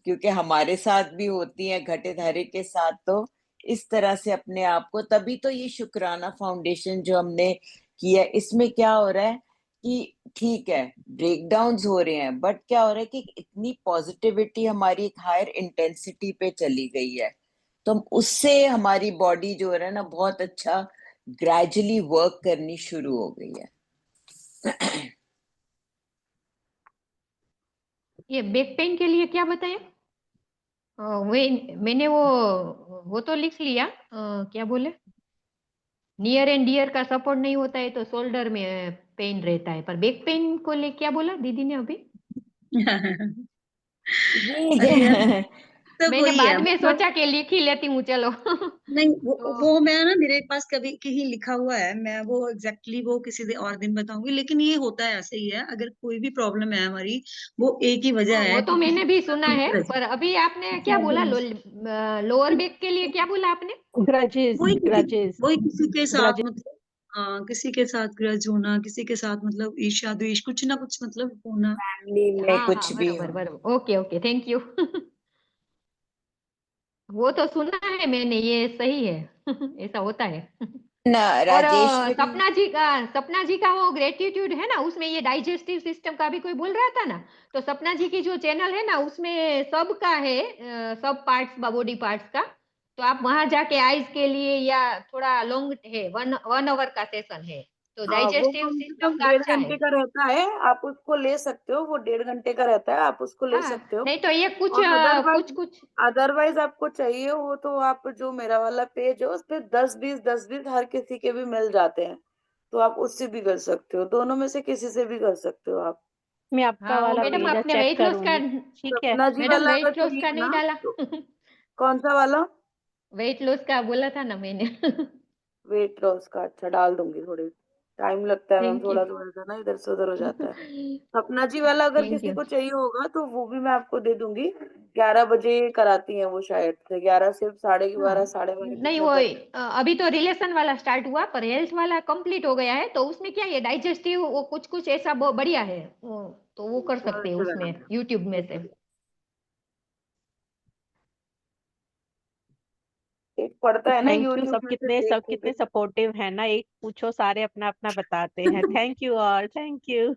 क्योंकि हमारे साथ भी होती हैं, घटित हरि के साथ, तो इस तरह से अपने आप को, तभी तो ये शुक्राना फाउंडेशन जो हमने किया, इसमें क्या हो रहा है कि ठीक है ब्रेकडाउन्स हो रहे हैं, बट क्या हो रहा है कि इतनी पॉजिटिविटी हमारी एक हायर इंटेंसिटी पे चली गई है, तो हम उससे हमारी बॉडी जो है ना बहुत अच्छा ग्रेजुअली वर्क करनी शुरू हो गई है। ये बैक पेन के लिए क्या बताया? मैंने वो तो लिख लिया। क्या बोले, नियर एंड डियर का सपोर्ट नहीं होता है तो शोल्डर में पेन रहता है, पर बैक पेन को ले क्या बोला दीदी ने अभी? अरे यार, ये सब मैंने वही है बाद में मतलब। सोचा कि लिख ही लेती हूँ, चलो। नहीं, तो वो मैं ना, मेरे पास कभी कहीं लिखा हुआ है, मैं वो एग्जैक्टली वो किसी दिन और दिन बताऊंगी। लेकिन ये होता है, ऐसे ही है, अगर कोई भी प्रॉब्लम है हमारी, वो एक ही वजह हाँ, वो है तो कि किसी मैंने भी के साथ सुना कोई है, grudge पर अभी आपने क्या बोला? है। लोअर बैक के लिए क्या बोला आपने? ग्रजेस वही किसी ग्रजेस वही किसी के साथ ग्रजेस मतलब, हाँ, किसी के साथ ग्रज होना, किसी के साथ मतलब ईर्ष्या द्वेष, कुछ ना कुछ मतलब होना। फैमिली में हाँ कुछ हाँ, भी बराबर हो। बराबर, ओके ओके, थैंक यू। वो तो सुना है मैंने, ये सही है। ऐसा होता है। ना और राजेश्वरी। सपना जी का वो ग्रेटिट्यूड है ना, उसमें ये डाइजेस्टिव सिस्टम का भी कोई बोल रहा था ना, तो सपना जी की जो चैनल है ना, उसमें सबका है, सब पार्ट्स, बॉडी पार्ट्स का। तो आप वहां जाके आइज के लिए, या थोड़ा लॉन्ग है, 1 आवर का सेशन है, तो हाँ, वो डाइजेस्टिव कम से सिस्टम कम का डेढ़ अच्छा घंटे है। का रहता है, आप उसको ले सकते हो। वो 1.5 घंटे का रहता है, आप उसको ले हाँ, सकते हो। नहीं तो ये कुछ और कुछ अदरवाइज कुछ अदरवाइज आपको चाहिए हो तो आप जो मेरा वाला पेज है उस पे 10-20 10-20 हर किसी के भी मिल जाते हैं। तो आप उससे भी कर सकते हो, दोनों में से किसी से भी कर सकते हो आप। मैं आपका हाँ वो वाला मैडम भेजा, आपने चेक वेट लॉस का करूंगी। ठीक है। सपना जी मैडम वाला अगर वेट लॉस चाहिए का नहीं ना डाला तो कौन सा वाला? वेट लॉस का बोला था ना मैंने। वेट लॉस का, अच्छा डाल दूंगी। थोड़े टाइम लगता है मैम, थैंक यू। थोड़ा थोड़ा सा ना इधर से उधर हो जाता है। सपना जी वाला अगर थैंक किसी यू। को चाहिए होगा तो वो भी मैं आपको दे दूंगी। 11 बजे कराती हैं वो, शायद से 11 से 12:30 हाँ 12:30 तक नहीं मैं वो कर। अभी तो रिलेशन वाला स्टार्ट हुआ पर हेल्थ वाला कंप्लीट हो गया है तो उसमें क्या है डाइजेस्टिव वो कुछ कुछ ऐसा बढ़िया है तो वो कर बहुत सकते हैं अच्छा उसमें लगा। यूट्यूब में से। एक पड़ता है ना थैंक यू। यूट्यूब में से सब देख के। कितने सपोर्टिव है ना, एक पूछो सारे अपना अपना बताते हैं। Thank you all, thank you.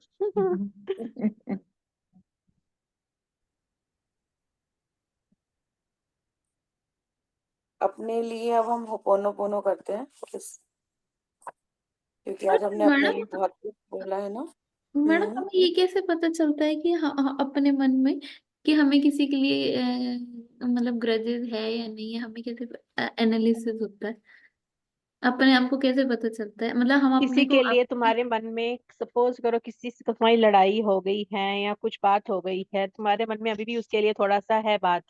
अपने लिए अब हम होपोनोपोनो करते हैं क्योंकि आज हमने अपने लिए मैडम, बहुत कुछ बोला है ना। मैडम हम्म। हमें ये कैसे पता चलता है कि अपने मन में कि हमें किसी के लिए मतलब ग्रजेस है या नहीं है? हमें कैसे एनालिसिस होता है? अपने आप को कैसे पता चलता है, मतलब हम किसी अपने को के लिए तुम्हारे मन में, सपोज करो किसी से तुम्हारी लड़ाई हो गई है या कुछ बात हो गई है, तुम्हारे मन में अभी भी उसके लिए थोड़ा सा है बात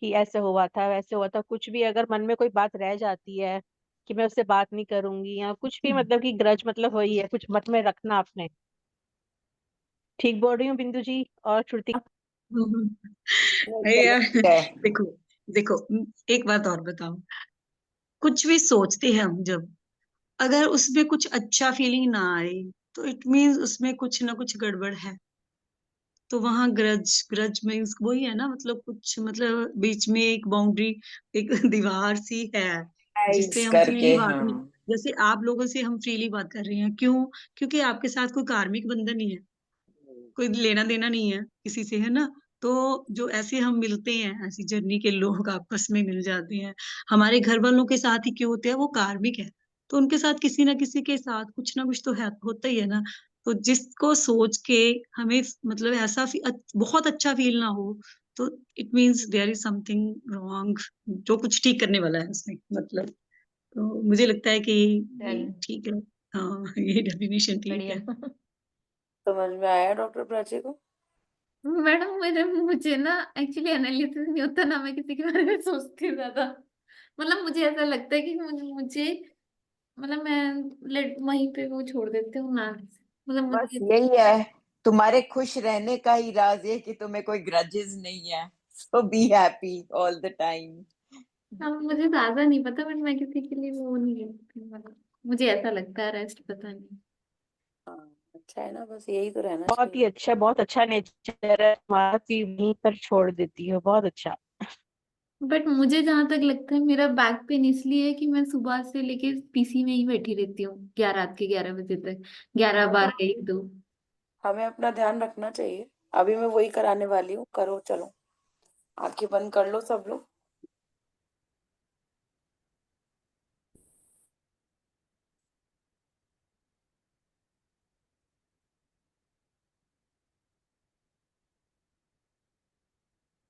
कि ऐसे हुआ था वैसे हुआ था, कुछ भी अगर मन में कोई बात रह जाती है कि मैं उससे बात नहीं करूंगी या कुछ भी, मतलब कि ग्रज मतलब वही है, कुछ मन में रखना आपने। ठीक बोल रही हूँ बिंदु जी और श्रुति? नहीं, अरे यार, गलत है। देखो देखो, एक बात और बताओ। कुछ भी सोचते हैं हम जब, अगर उसमें कुछ अच्छा फीलिंग ना आए तो इट मीन्स उसमें कुछ ना कुछ गड़बड़ है। तो वहां ग्रज ग्रज मीन्स वही है ना, मतलब कुछ, मतलब बीच में एक बाउंड्री, एक दीवार सी है जिससे नाइस हम फ्रीली करके, बात हाँ। नहीं, जैसे आप लोगों से हम फ्रीली बात कर रहे हैं, क्यों? क्योंकि आपके साथ कोई कार्मिक बंधन नहीं है, कोई लेना देना नहीं है किसी से, है ना। तो जो ऐसे हम मिलते हैं, ऐसी जर्नी के लोग आपस में मिल जाते हैं, हमारे घर वालों के साथ ही क्यों होते हैं, वो कार्मिक है। तो उनके साथ किसी ना किसी के साथ कुछ ना कुछ तो है, होता ही है ना। तो जिसको सोच के हमें मतलब ऐसा बहुत अच्छा फील ना हो, तो it means there is something wrong, जो कुछ ठीक करने वाला है उसमें, मतलब। तो मुझे लगता है कि ये चल ठीक है। हाँ, ये डेफिनेशन ठीक बढ़िया। है। समझ में आया डॉक्टर प्राची को? मैडम मुझे ना एक्चुअली एनालिसिस नहीं होता ना, मैं किसी के बारे में सोचती हूँ ज्यादा। मतलब मुझे ऐसा लगता है कि मुझे मतलब मैं वहीं पे वो छोड़ देती हूँ ना, मतलब बस मुझे। यही है, तुम्हारे खुश रहने का ही राज ये कि तुम्हें कोई ग्रजेस नहीं है। So be happy all the time. अब मुझे ज्यादा नहीं पता, बट मैं किसी के लिए वो नहीं करती, मतलब मुझे ऐसा लगता है, रेस्ट पता नहीं। हाँ, अच्छा है ना, बस यही तो रहना बहुत ही चाहिए। अच्छा, बहुत अच्छा नेचर है तुम्हारा कि वहीं पर छोड़ देती हो, बहुत अच्छा। बट मुझे जहां तक लगता है मेरा बैक पेन इसलिए है कि मैं सुबह से लेके पीसी में ही बैठी रहती हूँ, 11 रात के 11 बजे तक, 11 12 1 2। हमें अपना ध्यान रखना चाहिए। अभी मैं वही कराने वाली हूँ, करो चलो। आंखें बंद कर लो सब लोग।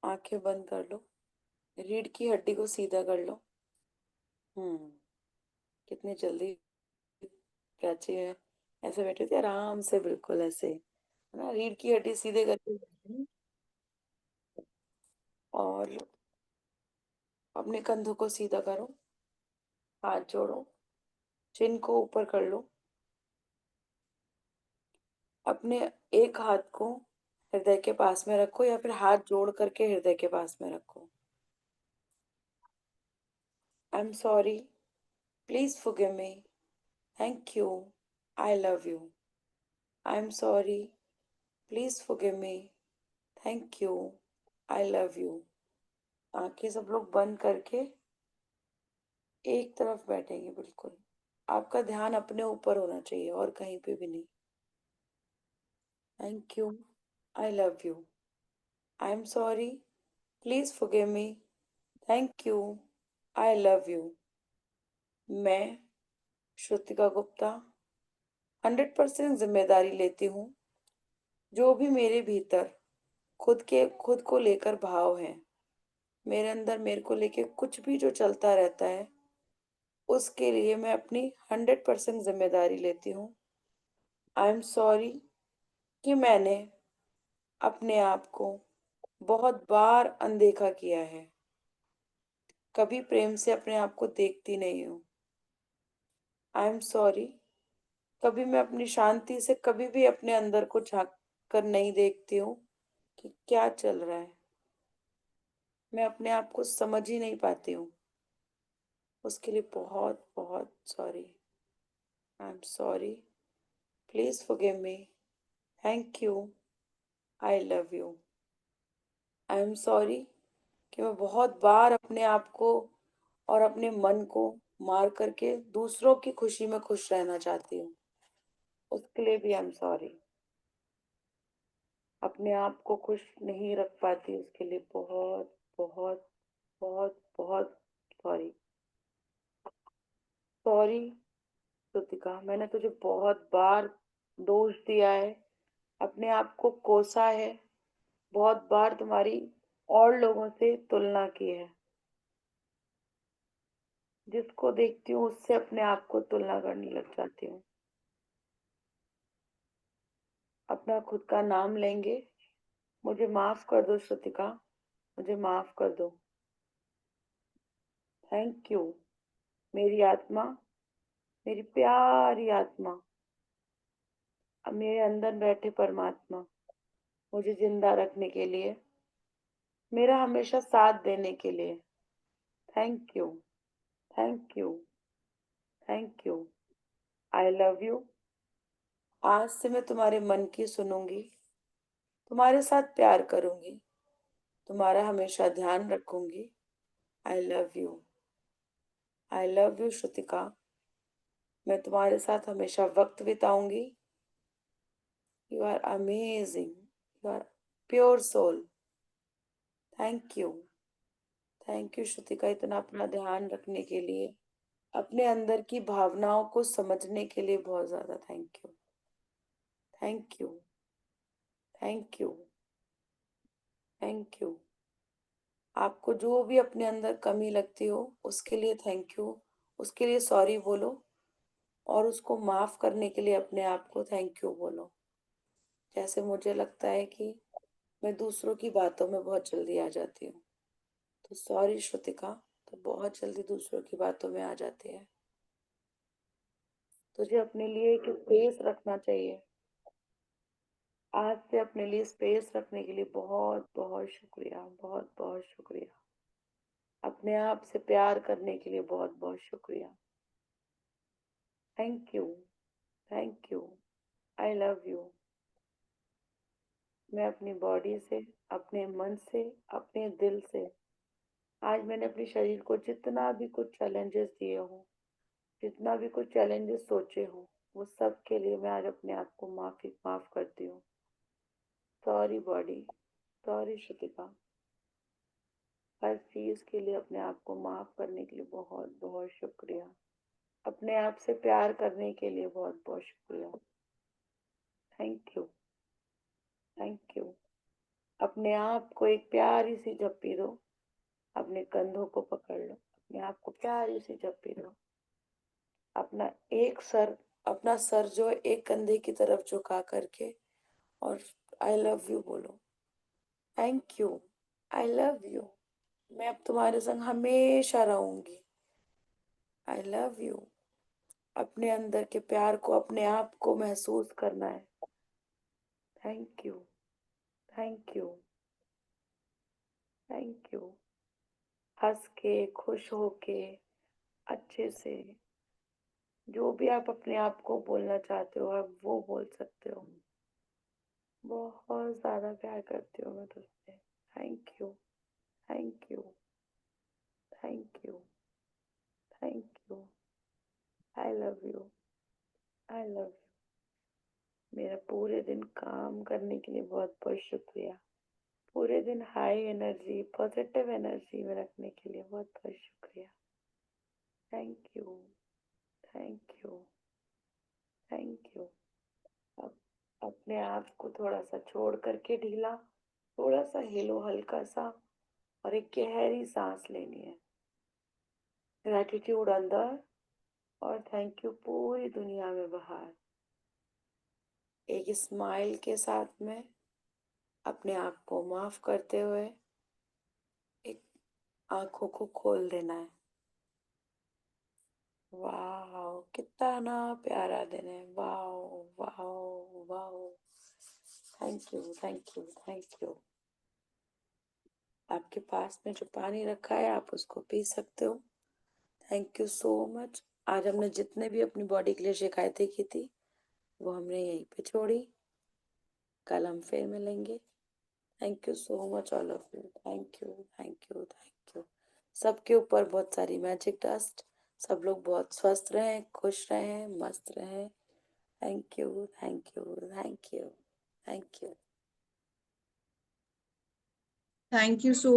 आंखें बंद कर लो। रीढ़ की हड्डी को सीधा कर लो। हम्म। कितनी जल्दी कैची है। ऐसे बैठे थे आराम से, बिल्कुल ऐसे, है ना, रीढ़ की हड्डी सीधे करके बैठे। और अपने कंधों को सीधा करो। हाथ जोड़ो। चिन को ऊपर कर लो। अपने एक हाथ को हृदय के पास में रखो या फिर हाथ जोड़ करके हृदय के पास में रखो। I am sorry, please forgive me, thank you, I love you. I am sorry, please forgive me, thank you, I love you. आंखें सब लोग बंद करके एक तरफ बैठेंगे बिल्कुल। आपका ध्यान अपने ऊपर होना चाहिए और कहीं पे भी नहीं। Thank you, I love you, I am sorry, please forgive me, thank you, I love you. मैं श्रुतिका गुप्ता 100% जिम्मेदारी लेती हूँ। जो भी मेरे भीतर खुद को लेकर भाव है, मेरे अंदर मेरे को लेके कुछ भी जो चलता रहता है, उसके लिए मैं अपनी 100% जिम्मेदारी लेती हूँ। आई एम सॉरी कि मैंने अपने आप को बहुत बार अनदेखा किया है, कभी प्रेम से अपने आप को देखती नहीं हूँ। आई एम सॉरी, कभी मैं अपनी शांति से कभी भी अपने अंदर को झांक कर नहीं देखती हूँ कि क्या चल रहा है। मैं अपने आप को समझ ही नहीं पाती हूँ। उसके लिए बहुत बहुत sorry. I am sorry, please forgive me, thank you, I love you. I am sorry कि मैं बहुत बार अपने आप को और अपने मन को मार करके दूसरों की खुशी में खुश रहना चाहती हूँ। उसके लिए भी आई एम सॉरी। अपने आप को खुश नहीं रख पाती, उसके लिए बहुत बहुत बहुत बहुत सॉरी। सॉरी श्रुतिका, मैंने तुझे बहुत बार दोष दिया है, अपने आप को कोसा है, बहुत बार तुम्हारी और लोगों से तुलना की है। जिसको देखती हूँ उससे अपने आप को तुलना करने लग जाती हूँ। अपना खुद का नाम लेंगे। मुझे माफ कर दो श्रुतिका, मुझे माफ कर दो। थैंक यू मेरी आत्मा, मेरी प्यारी आत्मा, अब मेरे अंदर बैठे परमात्मा, मुझे जिंदा रखने के लिए, मेरा हमेशा साथ देने के लिए। Thank you, thank you, thank you. I love you. आज से मैं तुम्हारे मन की सुनूंगी, तुम्हारे साथ प्यार करूंगी, तुम्हारा हमेशा ध्यान रखूंगी। I love you, I love you Shrutika. मैं तुम्हारे साथ हमेशा वक्त बिताऊंगी। You are amazing, you are pure soul. Thank you, thank you Shrutika, इतना अपना ध्यान रखने के लिए, अपने अंदर की भावनाओं को समझने के लिए बहुत ज्यादा thank you, thank you, thank you, thank you. आपको जो भी अपने अंदर कमी लगती हो उसके लिए थैंक यू, उसके लिए सॉरी बोलो, और उसको माफ करने के लिए अपने आप को थैंक यू बोलो। जैसे मुझे लगता है कि मैं दूसरों की बातों में बहुत जल्दी आ जाती हूँ, तो सॉरी श्रुतिका, तो बहुत जल्दी दूसरों की बातों में आ जाती है। तुझे अपने लिए एक स्पेस रखना चाहिए। आज से अपने लिए स्पेस रखने के लिए बहुत बहुत शुक्रिया, बहुत बहुत शुक्रिया। अपने आप से प्यार करने के लिए बहुत बहुत शुक्रिया। Thank you, thank you, I love you. मैं अपनी बॉडी से, अपने मन से, अपने दिल से, आज मैंने अपने शरीर को जितना भी कुछ चैलेंजेस दिए हो, जितना भी कुछ चैलेंजेस सोचे हो, वो सब के लिए मैं आज अपने आप को माफ करती हूँ। Sorry body, sorry Shrutika. हर चीज के लिए अपने आप को माफ करने के लिए बहुत बहुत शुक्रिया। अपने आप से प्यार करने के लिए बहुत बहुत शुक्रिया। Thank you, thank you. अपने आप को एक प्यारी सी झप्पी दो, अपने कंधों को पकड़ लो, अपने आप को प्यारी सी झप्पी दो। अपना सर जो है एक कंधे की तरफ झुका करके, और आई लव यू बोलो। Thank you, I love you, मैं अब तुम्हारे संग हमेशा रहूंगी। आई लव यू। अपने अंदर के प्यार को, अपने आप को महसूस करना है। Thank you, thank you, thank you. हंस के, खुश होके, अच्छे से, जो भी आप अपने आप को बोलना चाहते हो आप वो बोल सकते हो। बहुत ज्यादा प्यार करती हूँ मैं तुझसे। Thank you, thank you, thank you, thank you. I love you, I love you. मेरा पूरे दिन काम करने के लिए बहुत बहुत शुक्रिया। पूरे दिन हाई एनर्जी, पॉजिटिव एनर्जी में रखने के लिए बहुत बहुत शुक्रिया। Thank you, thank you, thank you. अब अपने आप को थोड़ा सा छोड़ करके ढीला, थोड़ा सा हिलो हल्का सा, और एक गहरी सांस लेनी है। ग्रैटिट्यूड अंदर और थैंक यू पूरी दुनिया में बाहर। एक स्माइल के साथ में अपने आप को माफ करते हुए एक आंखों को खोल देना है। वाह, कितना ना प्यारा दिन है। वाह वाह वाह, thank you thank you thank you. आपके पास में जो पानी रखा है आप उसको पी सकते हो। Thank you so much. आज हमने जितने भी अपनी बॉडी के लिए शिकायतें की थी वो हमने यहीं पे छोड़ी। कल हम फिर मिलेंगे। Thank you so much all of you. Thank you thank you thank you. सबके ऊपर बहुत सारी मैजिक डस्ट। सब लोग बहुत स्वस्थ रहें, खुश रहें, मस्त रहें। Thank you thank you thank you thank you. Thank you so